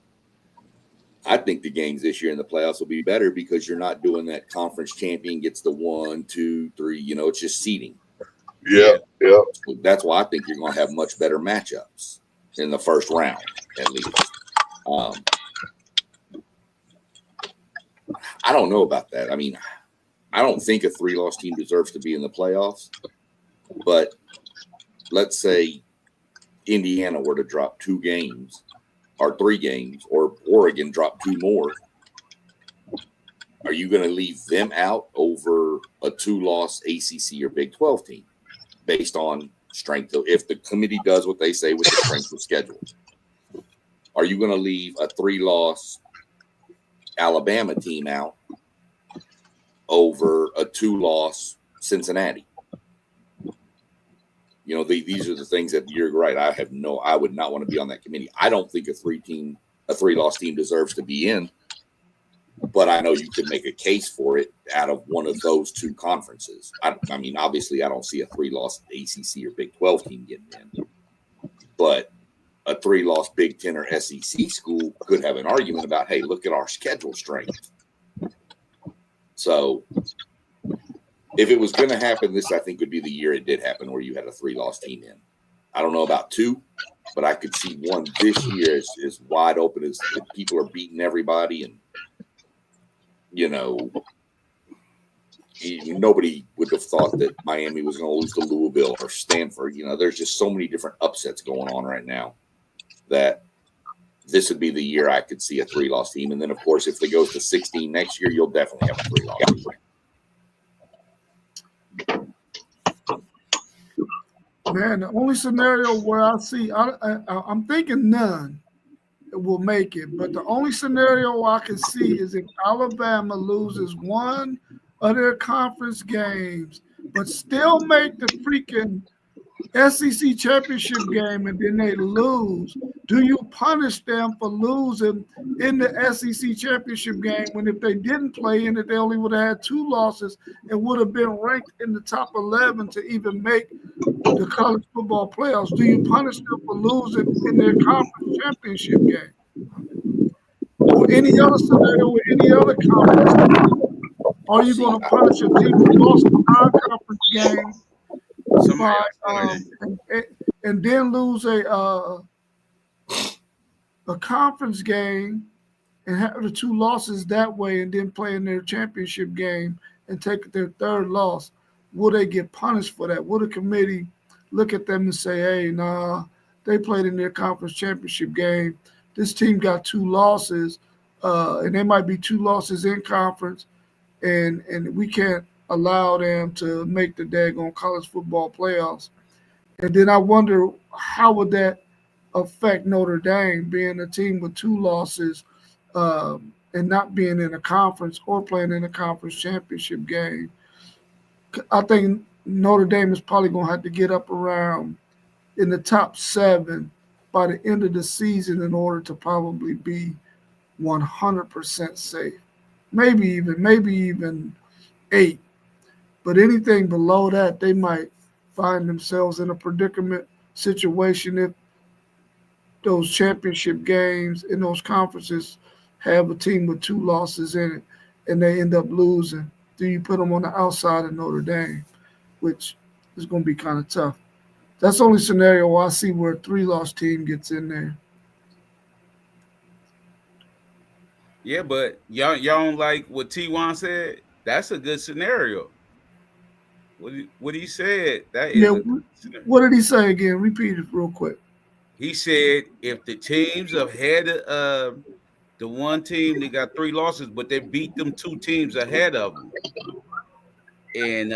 I think the games this year in the playoffs will be better because you're not doing that conference champion gets the 1, 2, 3. It's just seeding. Yeah. So that's why I think you're going to have much better matchups in the first round, at least. I don't know about that. I mean, I don't think a 3-loss team deserves to be in the playoffs. But let's say Indiana were to drop 2 games or 3 games, or Oregon drop 2 more. Are you going to leave them out over a 2-loss ACC or Big 12 team based on strength of, if the committee does what they say with the strength of schedule, are you going to leave a 3-loss Alabama team out over a 2-loss Cincinnati? You know, these are the things that you're right. I would not want to be on that committee. I don't think a 3-loss team deserves to be in, but I know you could make a case for it out of one of those two conferences. I mean, obviously, I don't see a 3-loss ACC or Big 12 team getting in, but a 3-loss Big 10 or SEC school could have an argument about, hey, look at our schedule strength. So if it was going to happen, this I think would be the year it did happen, where you had a 3-loss team in. I don't know about 2, but I could see one this year as wide open as people are beating everybody, and you know, nobody would have thought that Miami was going to lose to Louisville or Stanford. You know, there's just so many different upsets going on right now that this would be the year I could see a 3-loss team. And then, of course, if it goes to 16 next year, you'll definitely have a 3-loss team. Man, the only scenario where I see, I'm thinking none will make it, but the only scenario I can see is if Alabama loses one of their conference games, but still make the freaking SEC championship game, and then they lose. Do you punish them for losing in the SEC championship game when if they didn't play in it, they only would have had 2 losses and would have been ranked in the top 11 to even make the college football playoffs? Do you punish them for losing in their conference championship game? Or any other scenario with any other conference? Are you going to punish a team who lost the non-conference game by, and then lose a conference game and have the 2 losses that way, and then play in their championship game and take their 3rd loss? Will they get punished for that? Will the committee look at them and say, hey, nah, they played in their conference championship game. This team got 2 losses, and they might be 2 losses in conference, and we can't allow them to make the daggone college football playoffs. And then I wonder, how would that affect Notre Dame being a team with 2 losses and not being in a conference or playing in a conference championship game? I think Notre Dame is probably going to have to get up around in the top 7 by the end of the season in order to probably be 100% safe. Maybe even 8. But anything below that, they might find themselves in a predicament situation if those championship games in those conferences have a team with 2 losses in it and they end up losing. Do you put them on the outside of Notre Dame, which is going to be kind of tough? That's the only scenario I see where a 3-loss team gets in there. Yeah, but y'all don't like what T1 said? That's a good scenario. What he said, that is a good scenario. What did he say again? Repeat it real quick. He said if the teams ahead of the one team, they got 3 losses, but they beat them 2 teams ahead of them. And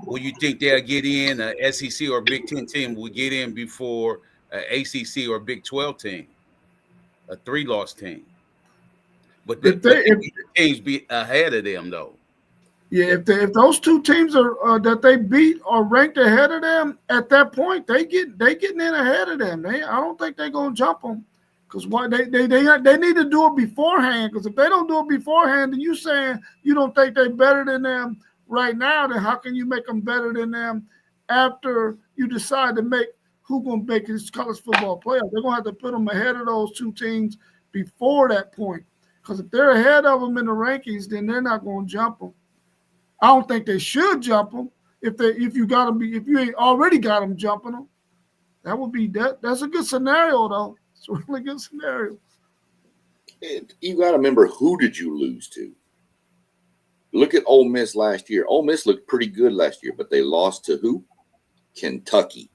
will you think they'll get in? A SEC or Big 10 team will get in before an ACC or Big 12 team, a 3-loss team. But the teams be ahead of them, though. Yeah, if those 2 teams are that they beat are ranked ahead of them, at that point they getting in ahead of them. I don't think they're gonna jump them, because why they need to do it beforehand. Because if they don't do it beforehand, then you saying you don't think they're better than them right now, then how can you make them better than them after you decide to make who gonna make this college football playoff? They're gonna have to put them ahead of those 2 teams before that point. Because if they're ahead of them in the rankings, then they're not gonna jump them. I don't think they should jump them if you ain't already got them jumping them. That would be that's a good scenario though. It's a really good scenario. You got to remember, who did you lose to? Look at Ole Miss last year. Ole Miss looked pretty good last year, but they lost to who? Kentucky.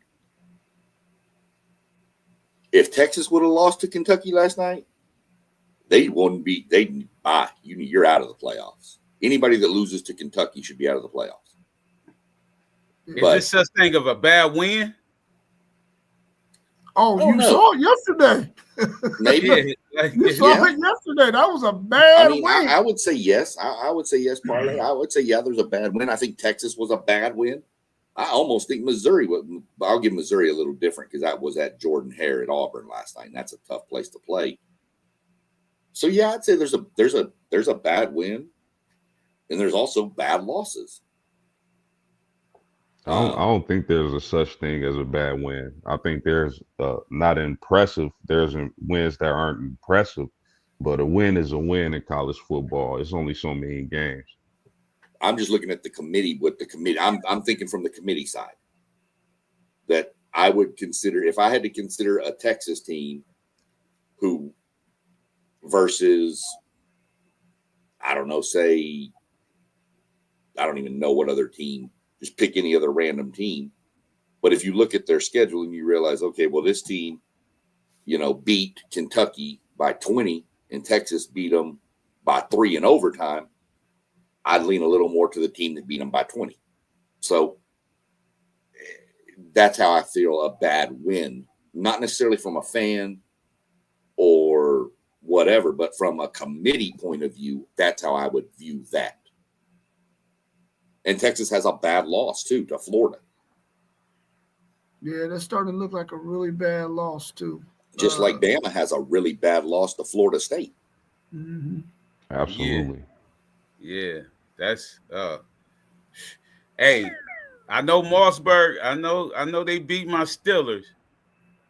If Texas would have lost to Kentucky last night, they wouldn't be. You're out of the playoffs. Anybody that loses to Kentucky should be out of the playoffs. Is But- this such thing of a bad win? Oh, Oh, you no. saw it yesterday. maybe. Yeah, like, You saw Yeah. it yesterday. That was a bad I mean, win. I would say yes. I would say yes, Parlay. I would say, yeah, there's a bad win. I think Texas was a bad win. I almost think Missouri would. I'll give Missouri a little different because I was at Jordan Hare at Auburn last night, and that's a tough place to play. So yeah, I'd say there's a bad win, and there's also bad losses. I don't think there's a such thing as a bad win. I think there's not impressive. There's wins that aren't impressive, but a win is a win in college football. It's only so many games. I'm just looking at the committee. What the committee? I'm thinking from the committee side that I would consider if I had to consider a Texas team who versus I don't know, say I don't even know what other team. Just pick any other random team. But if you look at their schedule and you realize, okay, well, this team, beat Kentucky by 20 and Texas beat them by 3 in overtime, I'd lean a little more to the team that beat them by 20. So that's how I feel a bad win, not necessarily from a fan or whatever, but from a committee point of view, that's how I would view that. And Texas has a bad loss, too, to Florida. Yeah, that's starting to look like a really bad loss, too. Just like Bama has a really bad loss to Florida State. Mm-hmm. Absolutely. Yeah, that's hey, I know Mossberg. I know they beat my Steelers,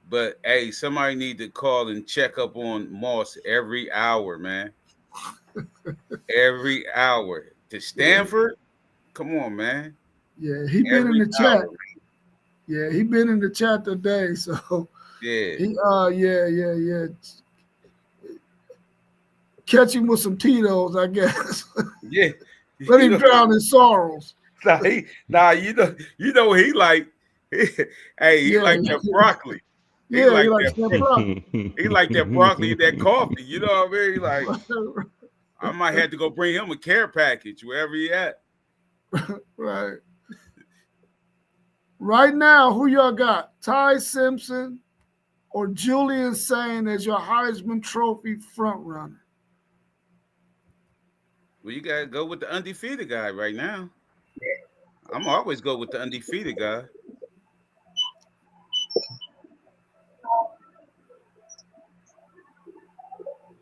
but hey, somebody need to call and check up on Moss every hour, man. Every hour. To Stanford? Come on, man. Yeah, he been in the chat. Yeah, he been in the chat today. So yeah, yeah. Catch him with some Tito's, I guess. Yeah. Let him drown in sorrows. You know he like he like that broccoli. He like that broccoli. He like that broccoli and that coffee. You know what I mean? Like I might have to go bring him a care package wherever he at. Right. Right now, who y'all got? Ty Simpson or Julian Sain as your Heisman Trophy front runner? Well, you gotta go with the undefeated guy right now. I'm always go with the undefeated guy.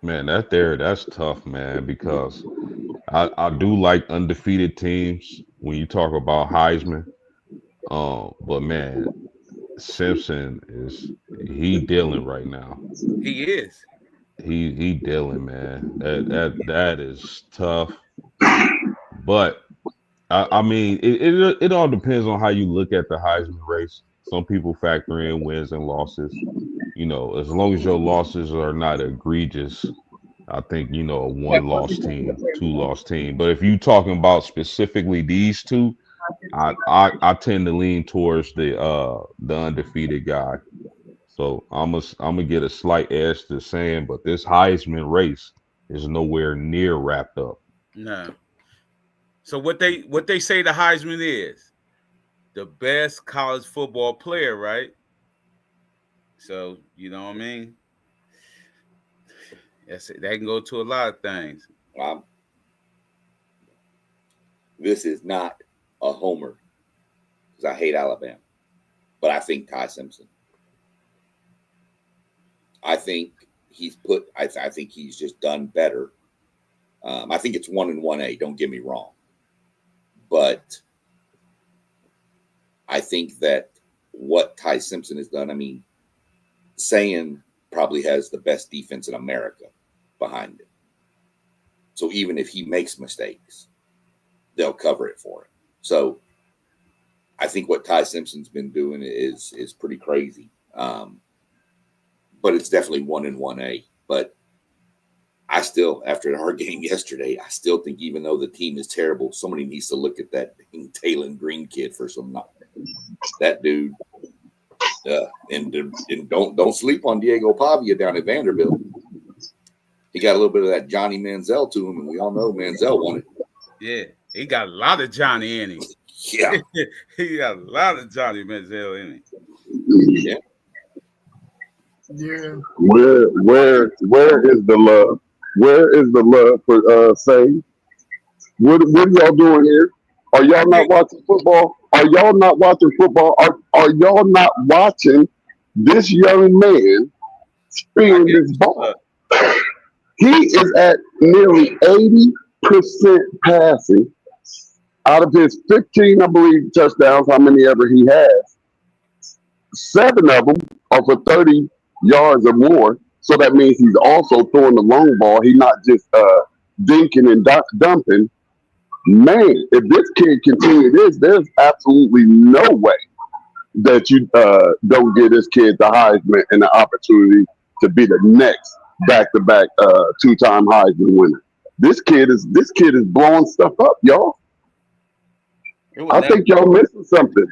Man, that's tough, man, because I do like undefeated teams when you talk about Heisman. But man, Simpson he dealing right now. He is. He dealing, man. That is tough. But I mean, it all depends on how you look at the Heisman race. Some people factor in wins and losses. As long as your losses are not egregious, I think a 1-loss team, 2-loss team. But if you're talking about specifically these two, I tend to lean towards the undefeated guy. So I'm gonna get a slight edge to saying, but this Heisman race is nowhere near wrapped up. No. So what they say the Heisman is the best college football player, right? So you know what I mean? That can go to a lot of things. This is not a homer because I hate Alabama, but I think Ty Simpson. I think he's I think he's just done better. I think it's 1 and 1A. Don't get me wrong, but I think that what Ty Simpson has done. I mean, Sayin probably has the best defense in America behind him. So even if he makes mistakes, they'll cover it for him. So I think what Ty Simpson's been doing is pretty crazy. But it's definitely 1 and 1A. But I still, after our game yesterday, I still think even though the team is terrible, somebody needs to look at that Talon Green kid for some. That dude. And don't sleep on Diego Pavia down at Vanderbilt. He got a little bit of that Johnny Manziel to him, and we all know Manziel won it. Yeah, he got a lot of Johnny in him. Yeah. He got a lot of Johnny Manziel in it. Yeah. Yeah. Where is the love? Where is the love for saying? What are y'all doing here? Are y'all not watching football? Are y'all not watching football? Are y'all not watching this young man spin this ball? He is at nearly 80% passing out of his 15, I believe, touchdowns, how many ever he has. 7 of them are for 30 yards or more. So that means he's also throwing the long ball. He's not just dinking and dumping. Man, if this kid continue this, there's absolutely no way that you don't give this kid the Heisman and the opportunity to be the next back-to-back 2-time Heisman winner. This kid is blowing stuff up, y'all. I think y'all missing something.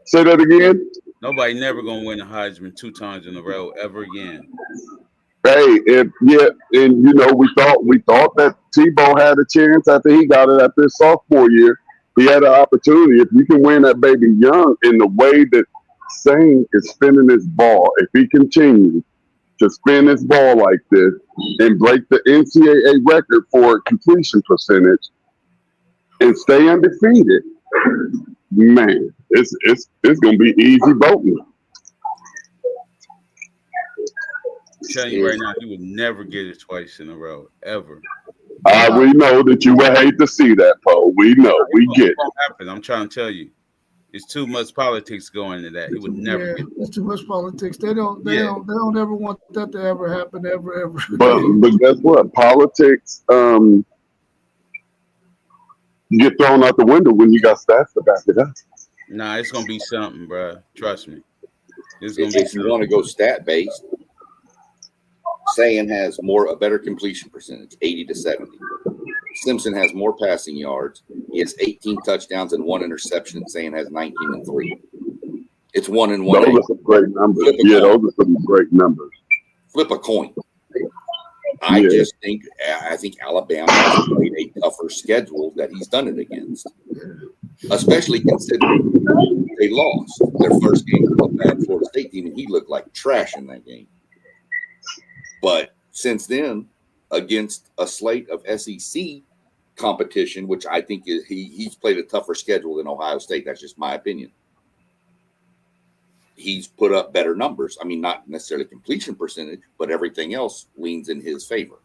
Say that again. Nobody never gonna win a Heisman 2 times in a row ever again. Hey, and you know, we thought that Tebow had a chance after he got it after his sophomore year. He had an opportunity. If you can win that baby young in the way that Sane is spinning his ball, if he continues to spin his ball like this and break the NCAA record for completion percentage and stay undefeated, man, it's gonna be easy voting. I'm telling you right now, he would never get it twice in a row, ever. We know that you would hate to see that, Poe. We know. We get it. Happen. I'm trying to tell you. It's too much politics going into that. He would never get it. It's too much politics. They don't ever want that to ever happen, ever. But guess what? Politics get thrown out the window when you got stats to back it up. Nah, it's gonna be something, bro. Trust me. It's gonna be. If you want to go stat based, Sane has a better completion percentage, 80 to 70. Simpson has more passing yards. He has 18 touchdowns and 1 interception. Sane has 19 and 3. It's 1 and 1. Those are some great numbers. Yeah, those are some great numbers. Flip a coin. I think Alabama has played a tougher schedule that he's done it against, especially considering they lost their first game to a bad Florida State team, and he looked like trash in that game. But since then, against a slate of SEC competition, which I think he's played a tougher schedule than Ohio State. That's just my opinion. He's put up better numbers. I mean, not necessarily completion percentage, but everything else leans in his favor.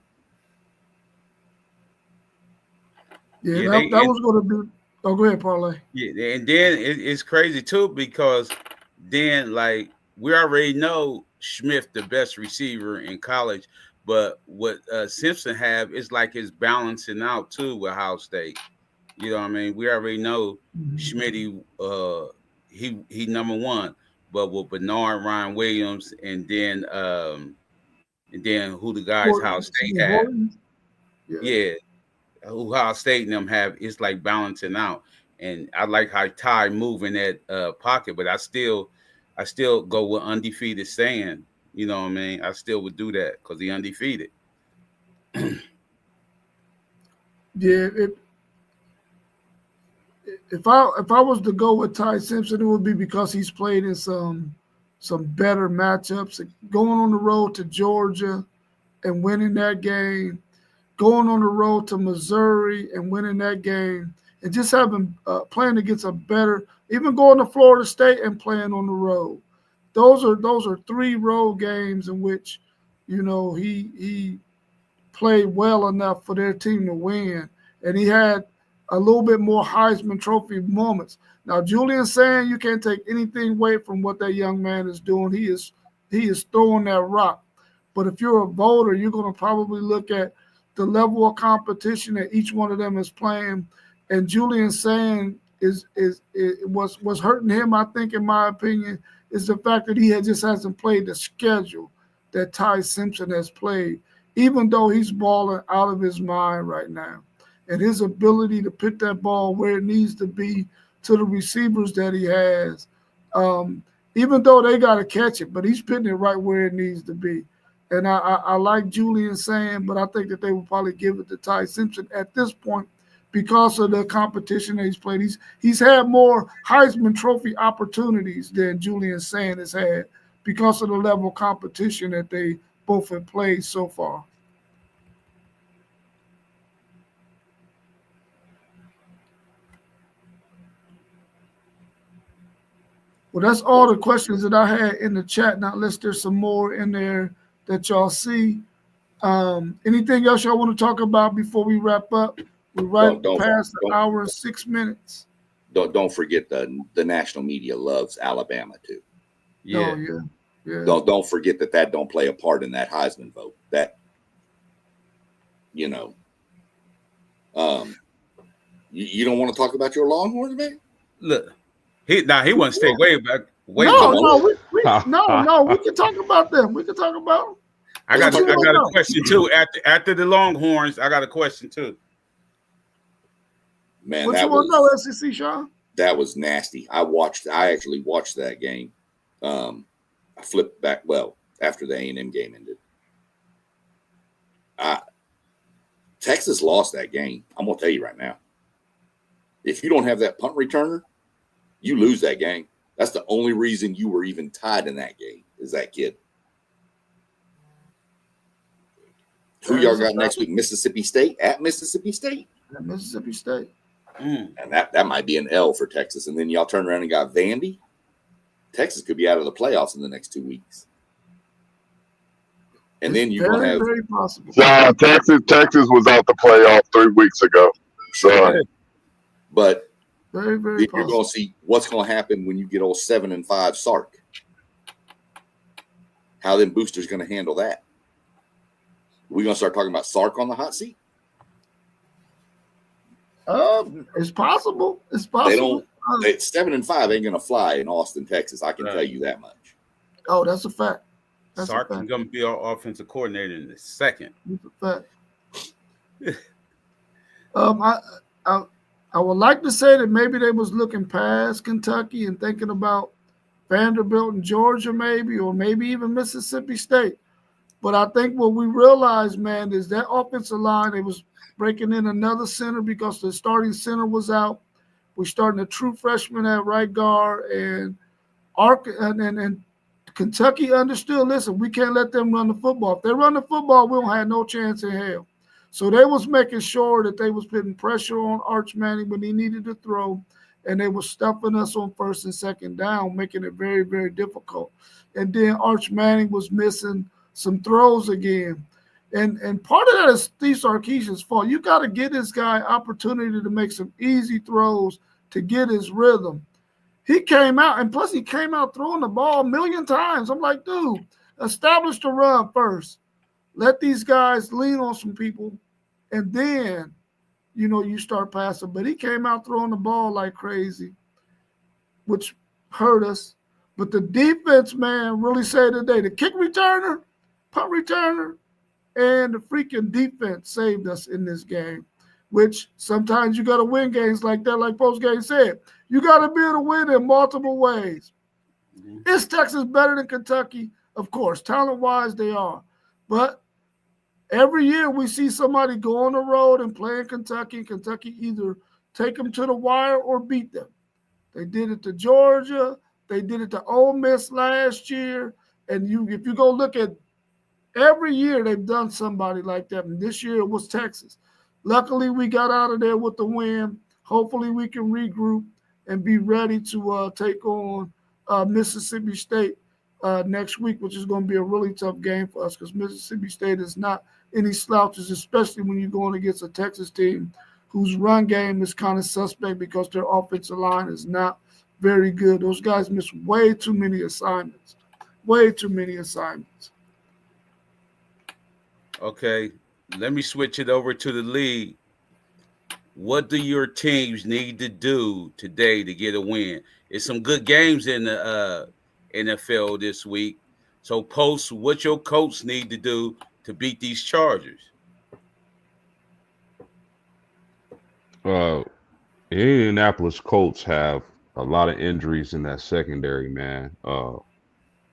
Yeah, that was going to be. Oh, go ahead, Parlay. Yeah, and then it's crazy too because then like we already know Smith the best receiver in college, but what Simpson have is like his balancing out too with Ohio State. You know what I mean? We already know Schmitty, he number one, but with Bernard, Ryan Williams, and then who the guys Ohio State have? Yeah, who Ohio State and them have, it's like balancing out. And I like how Ty move in that pocket, but I still go with undefeated Sane. You know what I mean? I still would do that because he undefeated. Yeah, if I was to go with Ty Simpson, it would be because he's played in some better matchups. Going on the road to Georgia and winning that game, going on the road to Missouri and winning that game, and just having playing against a better, even going to Florida State and playing on the road. Those are 3 road games in which, you know, he played well enough for their team to win, and he had a little bit more Heisman Trophy moments. Now, Julian Sane, you can't take anything away from what that young man is doing. He is throwing that rock. But if you're a voter, you're going to probably look at the level of competition that each one of them is playing. And Julian Sane was hurting him, I think, in my opinion, is the fact that he just hasn't played the schedule that Ty Simpson has played, even though he's balling out of his mind right now. And his ability to put that ball where it needs to be to the receivers that he has, even though they got to catch it, but he's putting it right where it needs to be. And I like Julian Sane, but I think that they will probably give it to Ty Simpson at this point because of the competition that he's played. He's had more Heisman Trophy opportunities than Julian Sand has had because of the level of competition that they both have played so far. Well, that's all the questions that I had in the chat. Now, unless there's some more in there that y'all see. Anything else y'all want to talk about before we wrap up? We're right past the hour and 6 minutes. Don't forget the national media loves Alabama too. Yeah. Oh, yeah. Don't forget that don't play a part in that Heisman vote. That you don't want to talk about your Longhorns, man? Look, he wants to stay way back. We can talk about them. We can talk about them. I got a question too. After the Longhorns, I got a question too. Man, what you want to know, SEC, Sean? That was nasty. I actually watched that game. I flipped back after the A&M game ended. Texas lost that game. I'm gonna tell you right now. If you don't have that punt returner, you lose that game. That's the only reason you were even tied in that game, is that kid. Who y'all got next week? Mississippi State at Mississippi State. At Mississippi State. And that might be an L for Texas. And then y'all turn around and got Vandy. Texas could be out of the playoffs in the next 2 weeks. And then you're going to have very possible. Texas was out the playoff 3 weeks ago. So, but very, very you're going to see what's going to happen when you get old 7-5 Sark. How them boosters going to handle that? We're going to start talking about Sark on the hot seat? It's possible. It's possible. 7-5 ain't going to fly in Austin, Texas. I can tell you that much. Oh, that's a fact. Sark is going to be our offensive coordinator in a second. That's a fact. I would like to say that maybe they was looking past Kentucky and thinking about Vanderbilt and Georgia maybe, or maybe even Mississippi State. But I think what we realized, man, is that offensive line, it was breaking in another center because the starting center was out. We're starting a true freshman at right guard, and Kentucky understood, listen, we can't let them run the football. If they run the football, we don't have no chance in hell. So they was making sure that they was putting pressure on Arch Manning when he needed to throw, and they were stuffing us on first and second down, making it very, very difficult. And then Arch Manning was missing some throws again. And part of that is Steve Sarkisian's fault. You got to give this guy opportunity to make some easy throws to get his rhythm. He came out, and plus he came out throwing the ball a million times. I'm like, dude, establish the run first. Let these guys lean on some people, and then, you start passing. But he came out throwing the ball like crazy, which hurt us. But the defense, man, really saved the day. The kick returner, punt returner, and the freaking defense saved us in this game, which sometimes you got to win games like that, like post-game said. You got to be able to win in multiple ways. Mm-hmm. Is Texas better than Kentucky? Of course. Talent-wise, they are. But every year we see somebody go on the road and play in Kentucky. Kentucky either take them to the wire or beat them. They did it to Georgia. They did it to Ole Miss last year. And if you go look at every year, they've done somebody like that. And this year it was Texas. Luckily, we got out of there with the win. Hopefully, we can regroup and be ready to take on Mississippi State next week, which is going to be a really tough game for us because Mississippi State is not any slouches, especially when you're going against a Texas team whose run game is kind of suspect because their offensive line is not very good. Those guys miss way too many assignments. Way too many assignments. Okay, let me switch it over to the league. What do your teams need to do today to get a win? It's some good games in the NFL this week. So post what your coach need to do to beat these Chargers. Indianapolis Colts have a lot of injuries in that secondary, man.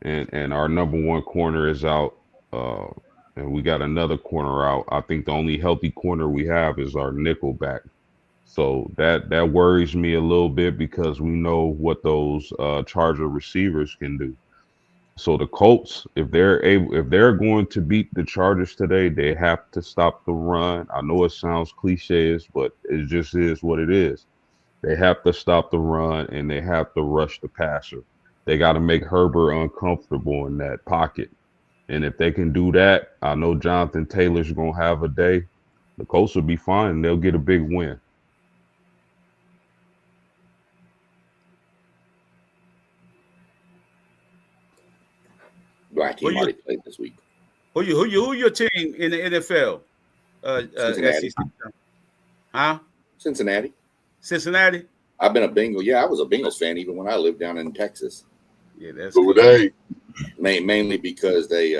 And our number one corner is out. And we got another corner out. I think the only healthy corner we have is our nickel back. So that worries me a little bit because we know what those Charger receivers can do. So the Colts, if they're going to beat the Chargers today, they have to stop the run. I know it sounds cliches, but it just is what it is. They have to stop the run and they have to rush the passer. They got to make Herbert uncomfortable in that pocket. And if they can do that, I know Jonathan Taylor's going to have a day. The Colts will be fine and they'll get a big win. Black team already played this week. Who your team in the NFL? Cincinnati. SEC? Huh? Cincinnati. Cincinnati? I've been a Bengal. Yeah, I was a Bengals fan even when I lived down in Texas. Yeah, that's Who good. they? Mainly because they,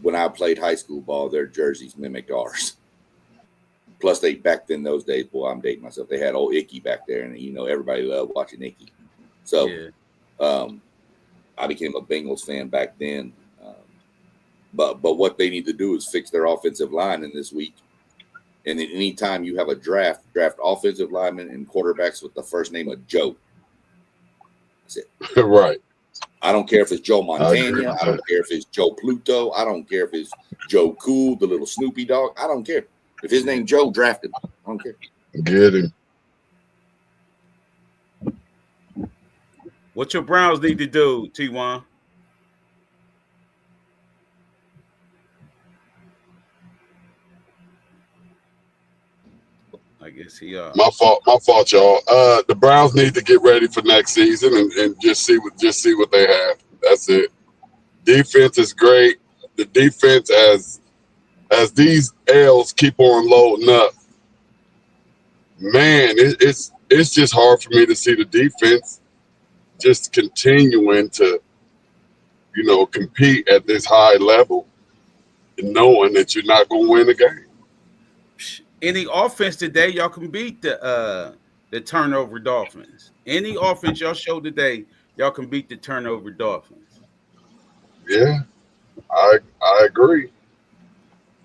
when I played high school ball, their jerseys mimicked ours. Plus, they back then those days, boy, I'm dating myself. They had old Icky back there, and everybody loved watching Icky. So, Yeah. I became a Bengals fan back then. But what they need to do is fix their offensive line in this week. And then anytime you have a draft offensive linemen and quarterbacks with the first name of Joe. That's it. Right. I don't care if it's Joe agree Montana. with I don't that. care if it's Joe Pluto. I don't care if it's Joe Cool, the little Snoopy dog. I don't care. If his name Joe, draft him. I don't care. Get him. What your Browns need to do, T1? I guess he My fault, y'all. The Browns need to get ready for next season and just see what they have. That's it. Defense is great. The defense as these L's keep on loading up, man, it's just hard for me to see the defense just continuing to, compete at this high level and knowing that you're not going to win the game. any offense today, y'all can beat the turnover Dolphins. Any offense y'all show today, y'all can beat the turnover Dolphins. Yeah, I agree.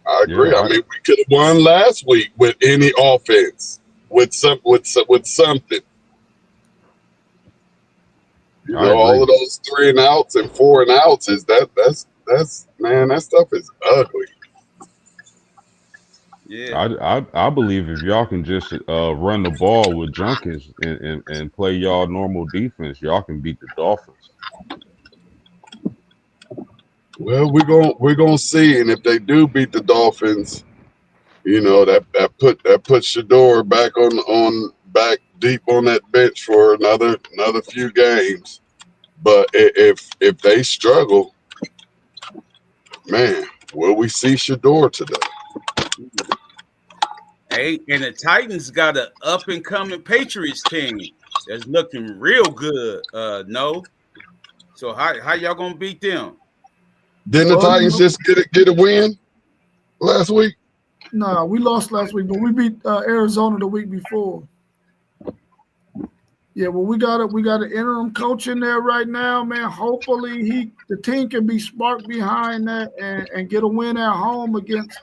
I agree. Yeah, I mean, we could have won last week with any offense, with something. You I know, all agree. of those 3 and outs and 4 and outs that's man, that stuff is ugly. Yeah. I believe if y'all can just run the ball with Junkins and play y'all normal defense, y'all can beat the Dolphins. Well, we're gonna see, and if they do beat the Dolphins, that puts Shador back on back deep on that bench for another few games. But if they struggle, man, will we see Shador today? Hey, and the Titans got an up and coming Patriots team that's looking real good. No, so how y'all gonna beat them? Didn't the Titans just get a win last week? No, we lost last week, but we beat Arizona the week before. Yeah, well, we got an interim coach in there right now, man. Hopefully the team can be sparked behind that and get a win at home against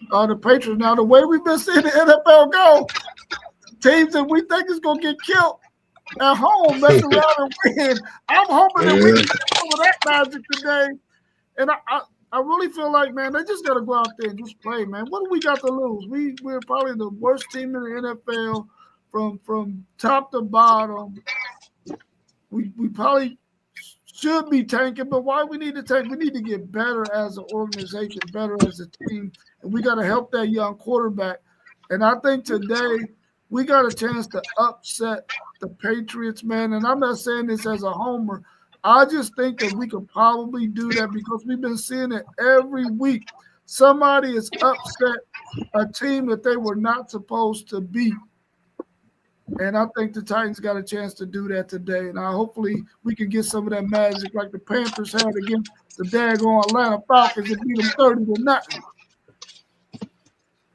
the Patriots. Now, the way we've been seeing the NFL go, teams that we think is gonna get killed at home mess around and win. I'm hoping that we can get some of that magic today. And I really feel like, man, they just got to go out there and just play, man. What do we got to lose? We're probably the worst team in the NFL from top to bottom. We probably should be tanking, but why we need to tank? We need to get better as an organization, better as a team, and we got to help that young quarterback. And I think today we got a chance to upset the Patriots, man. And I'm not saying this as a homer. I just think that we could probably do that because we've been seeing it every week. Somebody has upset a team that they were not supposed to beat. And I think the Titans got a chance to do that today. And hopefully we can get some of that magic like the Panthers had against the daggone Atlanta Falcons and beat them 30-0.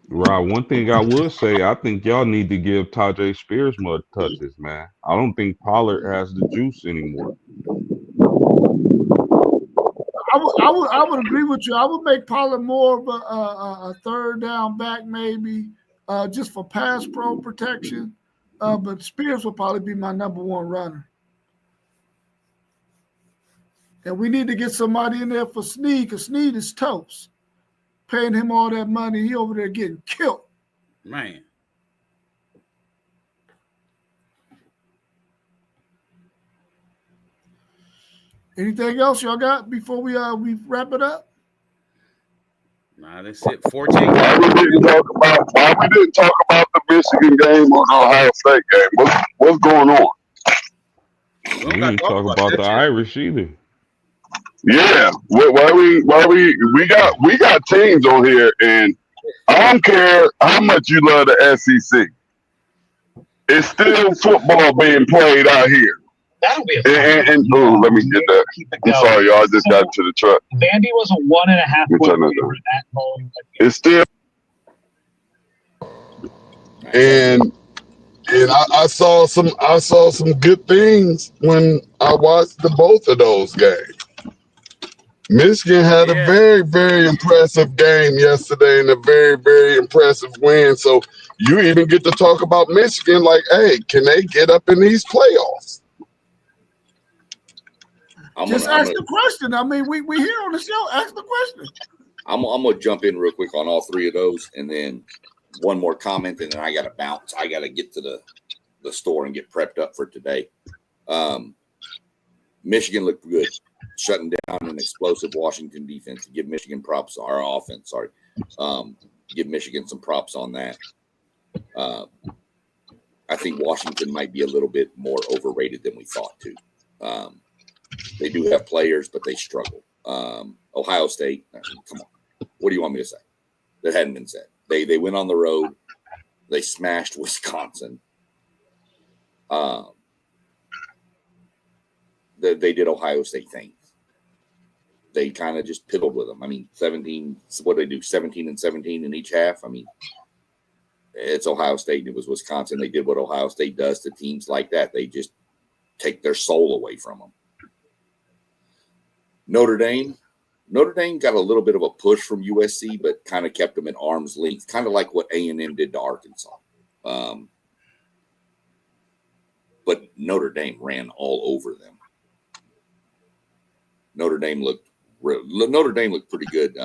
Right. One thing I would say, I think y'all need to give Tajay Spears more touches, man. I don't think Pollard has the juice anymore. I would agree with you. I would make Pollard more of a third down back, maybe. just for pass pro protection. But Spears will probably be my number one runner. And we need to get somebody in there for Snead, because Snead is toast. Paying him all that money, he over there getting killed. Man. Anything else y'all got before we wrap it up? Nah, that's it. 14. Why we didn't talk about the Michigan game or the Ohio State game? What's going on? We didn't talk about the Irish either. Yeah, why we got teams on here, and I don't care how much you love the SEC. It's still football being played out here. That'll be a and let me get that. I'm sorry, y'all. I just got to the truck. Vandy was a 1.5 point favorite at home. It's still, and I saw some good things when I watched both of those games. Michigan had a very, very impressive game yesterday and a very, very impressive win. So you even get to talk about Michigan like, hey, can they get up in these playoffs? Just ask the question. I mean, we here on the show. Ask the question. I'm gonna jump in real quick on all three of those, and then one more comment, and then I gotta bounce. I gotta get to the store and get prepped up for today. Michigan looked good, shutting down an explosive Washington defense. Give Michigan props. Our offense, sorry. Give Michigan some props on that. I think Washington might be a little bit more overrated than we thought too. They do have players, but they struggle. Ohio State, come on. What do you want me to say? That hadn't been said. They went on the road. They smashed Wisconsin. They did Ohio State things. They kind of just piddled with them. I mean, 17, what did they do? 17 and 17 in each half. I mean, it's Ohio State and it was Wisconsin. They did what Ohio State does to teams like that. They just take their soul away from them. Notre Dame got a little bit of a push from USC, but kind of kept them at arm's length, kind of like what A&M did to Arkansas. But Notre Dame ran all over them. Notre Dame looked pretty good,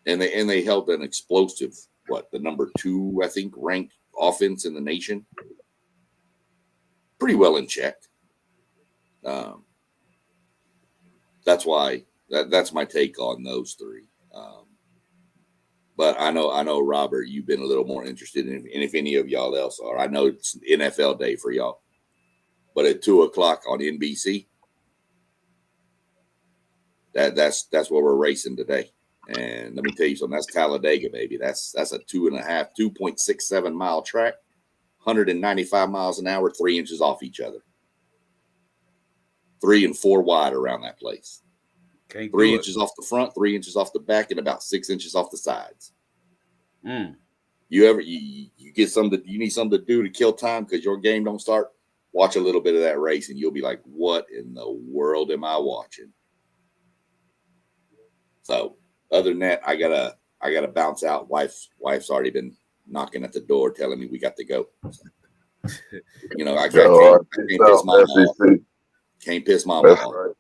and they held an explosive, the number 2, I think, ranked offense in the nation, pretty well in check. That's why that's my take on those three. But I know, Robert, you've been a little more interested in if any of y'all else are. I know it's NFL day for y'all, but at 2:00 on NBC, that's where we're racing today. And let me tell you something. That's Talladega, baby. That's a 2.67 mile track, 195 miles an hour, 3 inches off each other. 3 and 4 wide around that place. 3 inches off the front, 3 inches off the back, and about 6 inches off the sides. You get something you need something to do to kill time because your game don't start. Watch a little bit of that race, and you'll be like, "What in the world am I watching?" So, other than that, I gotta bounce out. Wife's already been knocking at the door, telling me we got to go. So, I can't piss mom off. Can't piss mom off. Right.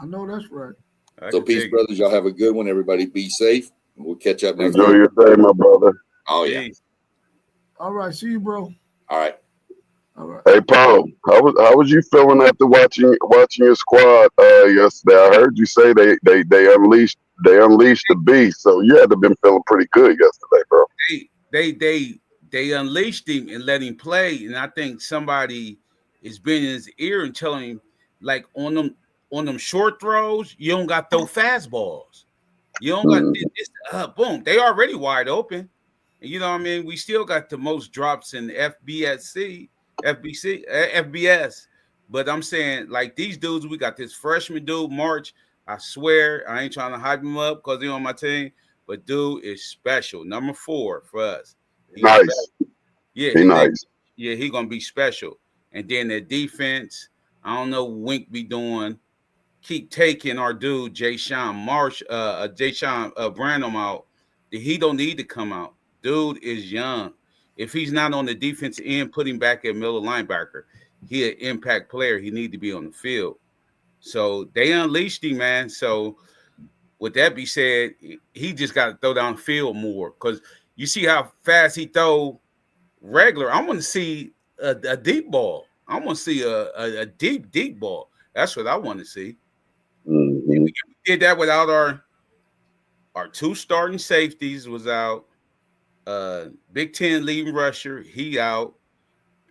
I know that's right. So peace, brothers. Y'all have a good one. Everybody be safe. We'll catch up next Enjoy week. your day, my brother. Oh, yeah. All right. See you, bro. All right. All right. Hey, Paul, how was you feeling after watching your squad yesterday? I heard you say they unleashed the beast, so you had to been feeling pretty good yesterday, bro. They unleashed him and let him play, and I think somebody is been in his ear and telling him, like, on them short throws, you don't got throw fastballs. You don't got this. Boom, they already wide open. And you know what I mean? We still got the most drops in FBS. But I'm saying, like, these dudes, we got this freshman dude, March. I swear, I ain't trying to hype him up because he's on my team, but dude is special. Number 4 for us. Nice. Yeah, nice. Yeah, he's gonna be special. And then the defense, I don't know what Wink be doing. Keep taking our dude Jay Sean Branham out. He don't need to come out. dude is young. If he's not on the defensive end, put him back at middle linebacker. He an impact player. He need to be on the field. So they unleashed him, man. So with that be said, he just got to throw down field more because you see how fast he throw regular. I want to see a deep ball. I want to see a deep ball. That's what I want to see. Mhm. We did that without our two starting safeties was out. Big Ten leading rusher, he out.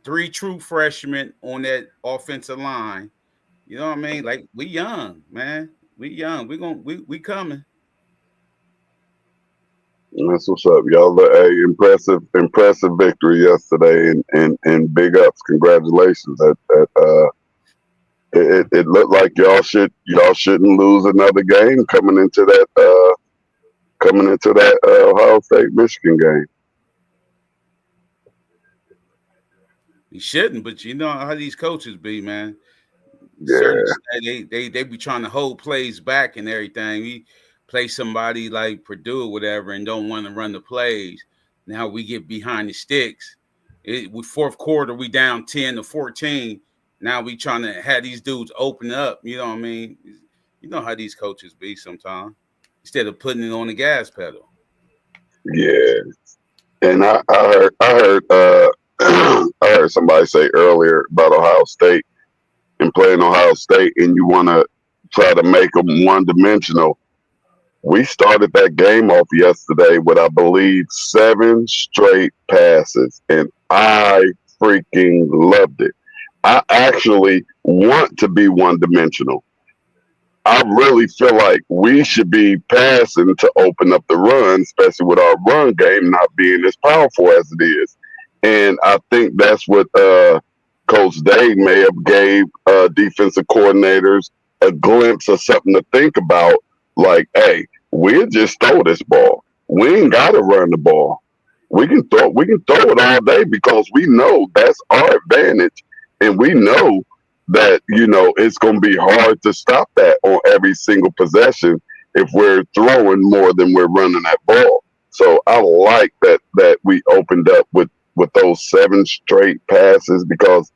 3 true freshmen on that offensive line. You know what I mean? Like we young, man. We young. We coming. That's what's up, y'all. Hey, impressive victory yesterday, and big ups, congratulations. It looked like y'all shouldn't lose another game coming into that Ohio State Michigan game. We shouldn't, but you know how these coaches be, man. Yeah. Certain they be trying to hold plays back and everything. We play somebody like Purdue or whatever and don't want to run the plays. Now we get behind the sticks. With fourth quarter, we down 10-14. Now we trying to have these dudes open up. You know what I mean? You know how these coaches be sometimes. Instead of putting it on the gas pedal. Yeah. And I heard I heard somebody say earlier about Ohio State and playing Ohio State, and you want to try to make them one-dimensional. We started that game off yesterday with, I believe, 7 straight passes, and I freaking loved it. I actually want to be one-dimensional. I really feel like we should be passing to open up the run, especially with our run game not being as powerful as it is. And I think that's what Coach Day may have gave defensive coordinators a glimpse of something to think about. Like, hey, we'll just throw this ball. We ain't got to run the ball. We can throw it all day because we know that's our advantage, and we know that it's going to be hard to stop that on every single possession if we're throwing more than we're running that ball. So I like that we opened up with those 7 straight passes, because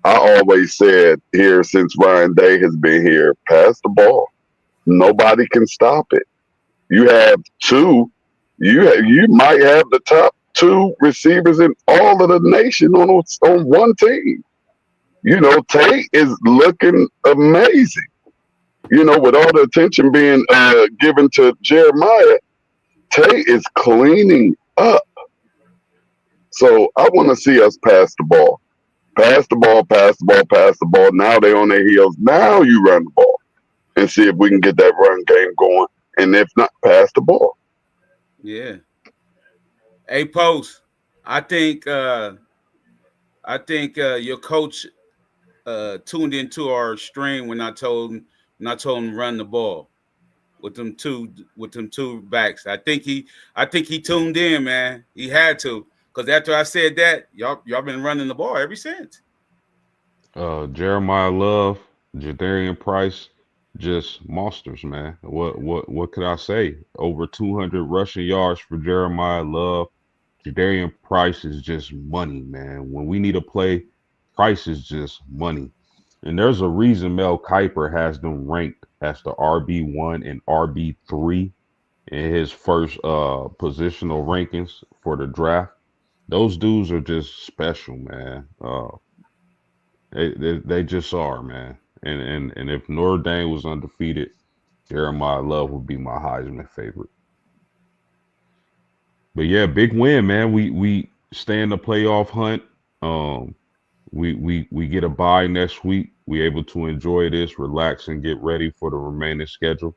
I always said here since Ryan Day has been here, pass the ball. Nobody can stop it. You have 2. You might have the top 2 receivers in all of the nation on one team. Tate is looking amazing. With all the attention being given to Jeremiah, Tate is cleaning up. So I want to see us pass the ball. Pass the ball, pass the ball, pass the ball. Now they're on their heels. Now you run the ball and see if we can get that run game going. And if not, pass the ball. Yeah. Hey, Post, I think your coach tuned into our stream when I told him to run the ball with them two backs. I think he tuned in, man. He had to, because after I said that, y'all been running the ball ever since. Jeremiah Love, Jadarian Price, just monsters, man. What could I say? Over 200 rushing yards for Jeremiah Love. Jadarian Price is just money, man. When we need a play, Price is just money. And there's a reason Mel Kiper has them ranked as the RB1 and RB3 in his first positional rankings for the draft. Those dudes are just special, man. They just are, man. And if Notre Dame was undefeated, Jeremiah Love would be my Heisman favorite. But yeah, big win, man. We stay in the playoff hunt. We get a bye next week. We able to enjoy this, relax, and get ready for the remaining schedule,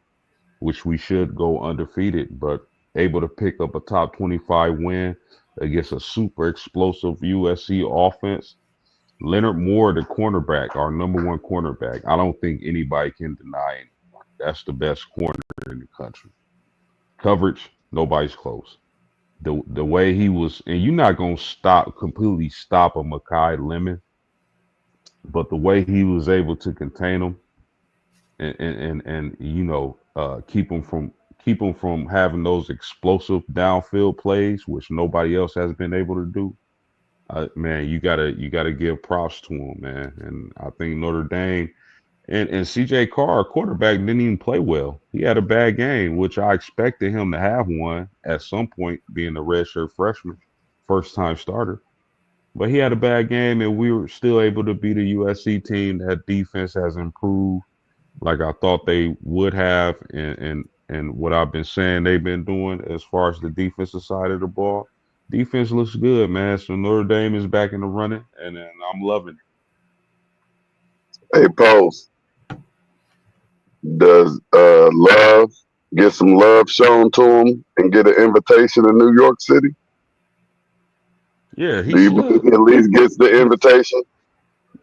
which we should go undefeated, but able to pick up a top 25 win against a super explosive USC offense. Leonard Moore, the cornerback, our number 1 cornerback. I don't think anybody can deny it. That's the best corner in the country. Coverage, nobody's close. The way he was, and you're not gonna completely stop a Makai Lemon, but the way he was able to contain him and keep him from keep them from having those explosive downfield plays, which nobody else has been able to do. Man, you gotta give props to him, man. And I think Notre Dame and CJ Carr, quarterback, didn't even play well. He had a bad game, which I expected him to have one at some point, being a redshirt freshman, first time starter. But he had a bad game, and we were still able to beat a USC team. That defense has improved, like I thought they would have, and what I've been saying they've been doing as far as the defensive side of the ball. Defense looks good, man. So Notre Dame is back in the running, and I'm loving it. Hey, Post, does Love get some love shown to him and get an invitation to New York City? Yeah, he Do you believe should. he at least gets the invitation?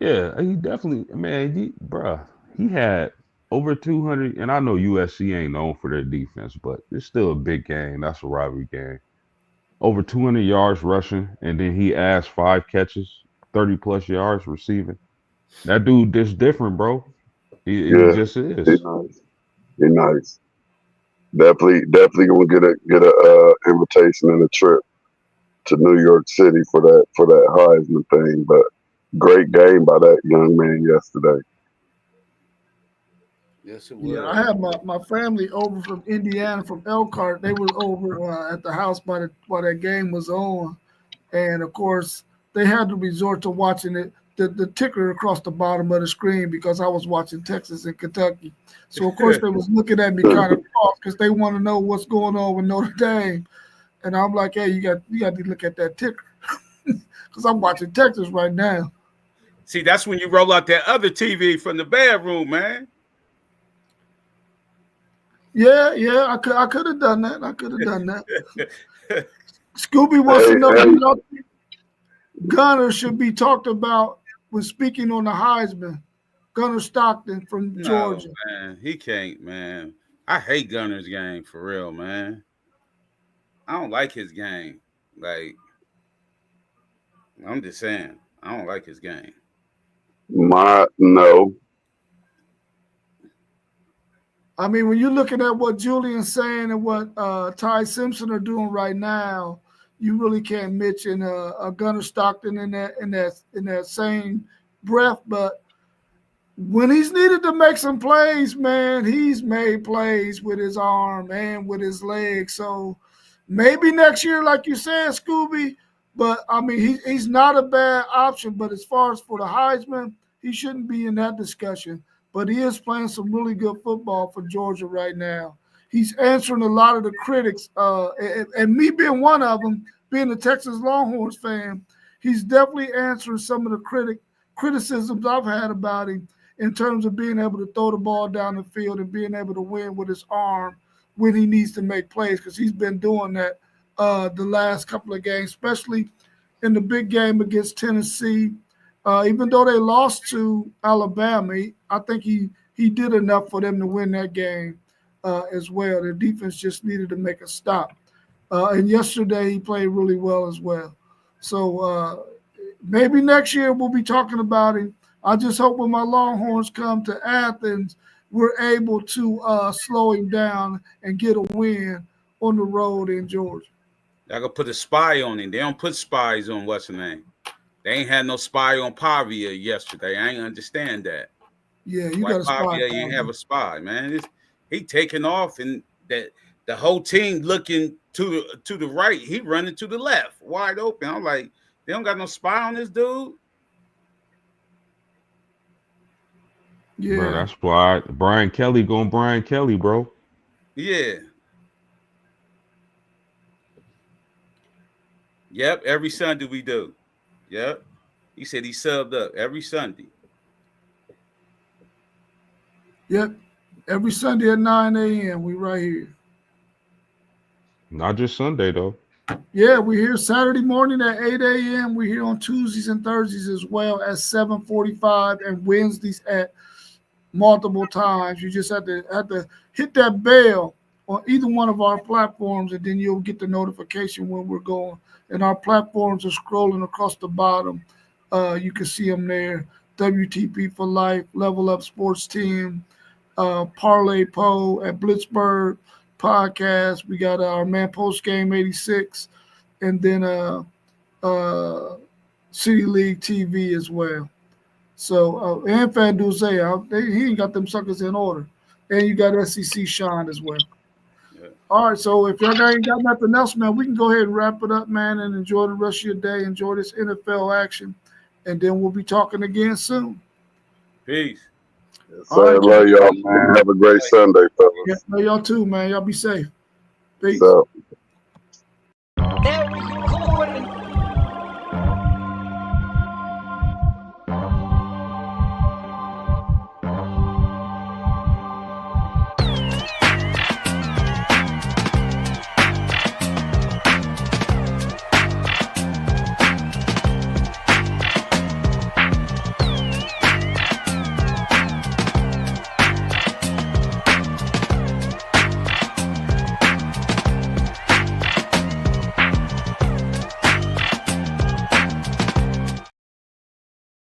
Yeah, he definitely, man, bruh, he had over 200, and I know USC ain't known for their defense, but it's still a big game. That's a rivalry game. Over 200 yards rushing, and then he has 5 catches, 30 plus yards receiving. That dude just different, bro. He Yeah, just he is. nice. He nice. Definitely gonna get a invitation and a trip to New York City for that Heisman thing. But great game by that young man yesterday. Yes, it Yeah, was. I had my family over from Indiana, from Elkhart. They were over at the house while that game was on, and of course they had to resort to watching the ticker across the bottom of the screen because I was watching Texas and Kentucky. So of course they was looking at me kind of cross because they want to know what's going on with Notre Dame, and I'm like, hey, you got to look at that ticker because I'm watching Texas right now. See, that's when you roll out that other TV from the bedroom, man. Yeah, I could have done that. I could have done that. Scooby wants to know, Hey, you know, Gunner should be talked about when speaking on the Heisman. Gunner Stockton from No, Georgia. man, he can't, man. I hate Gunner's game for real, man. I don't like his game. Like, I'm just saying, I don't like his game. no. I mean, when you're looking at what Julian's saying and what Ty Simpson are doing right now, you really can't mention a Gunner Stockton in that same breath. But when he's needed to make some plays, man, he's made plays with his arm and with his leg. So maybe next year, like you said, Scooby. But I mean, he's not a bad option. But as far as for the Heisman, he shouldn't be in that discussion. But he is playing some really good football for Georgia right now. He's answering a lot of the critics, and me being one of them, being a Texas Longhorns fan, he's definitely answering some of the criticisms I've had about him in terms of being able to throw the ball down the field and being able to win with his arm when he needs to make plays, because he's been doing that the last couple of games, especially in the big game against Tennessee. Even though they lost to Alabama, I think he did enough for them to win that game as well. Their defense just needed to make a stop. And yesterday he played really well as well. So maybe next year we'll be talking about him. I just hope when my Longhorns come to Athens, we're able to slow him down and get a win on the road in Georgia. Y'all gonna put a spy on him. They don't put spies on what's the name. They ain't had no spy on Pavia yesterday. I ain't understand that. Yeah, you Why got a spy. Pavia ain't have a spy, man. He taking off, and that the whole team looking to the right. He running to the left, wide open. I'm like, they don't got no spy on this dude. Yeah, Bro, that's why Brian Kelly going Brian Kelly, bro. Yeah. Yep, every Sunday we do. Yep. He said he subbed up every Sunday. Yep. Every Sunday at 9 a.m. we right here. Not just Sunday though. Yeah, we're here Saturday morning at 8 a.m. We're here on Tuesdays and Thursdays as well at 7:45 and Wednesdays at multiple times. You just have to hit that bell on either one of our platforms, and then you'll get the notification when we're going. And our platforms are scrolling across the bottom. You can see them there. WTP for Life, Level Up Sports Team, Parlay Poe at Blitzburg, podcast. We got our man Post Game 86, and then City League TV as well. So and FanDuel he ain't got them suckers in order, and you got SEC Sean as well. Yeah. All right, so if y'all ain't got nothing else, man, we can go ahead and wrap it up, man, and enjoy the rest of your day. Enjoy this NFL action, and then we'll be talking again soon. Peace. All right, love y'all, man. Have a great Sunday, fellas. Yeah, love y'all too, man. Y'all be safe. Peace. So. There we go.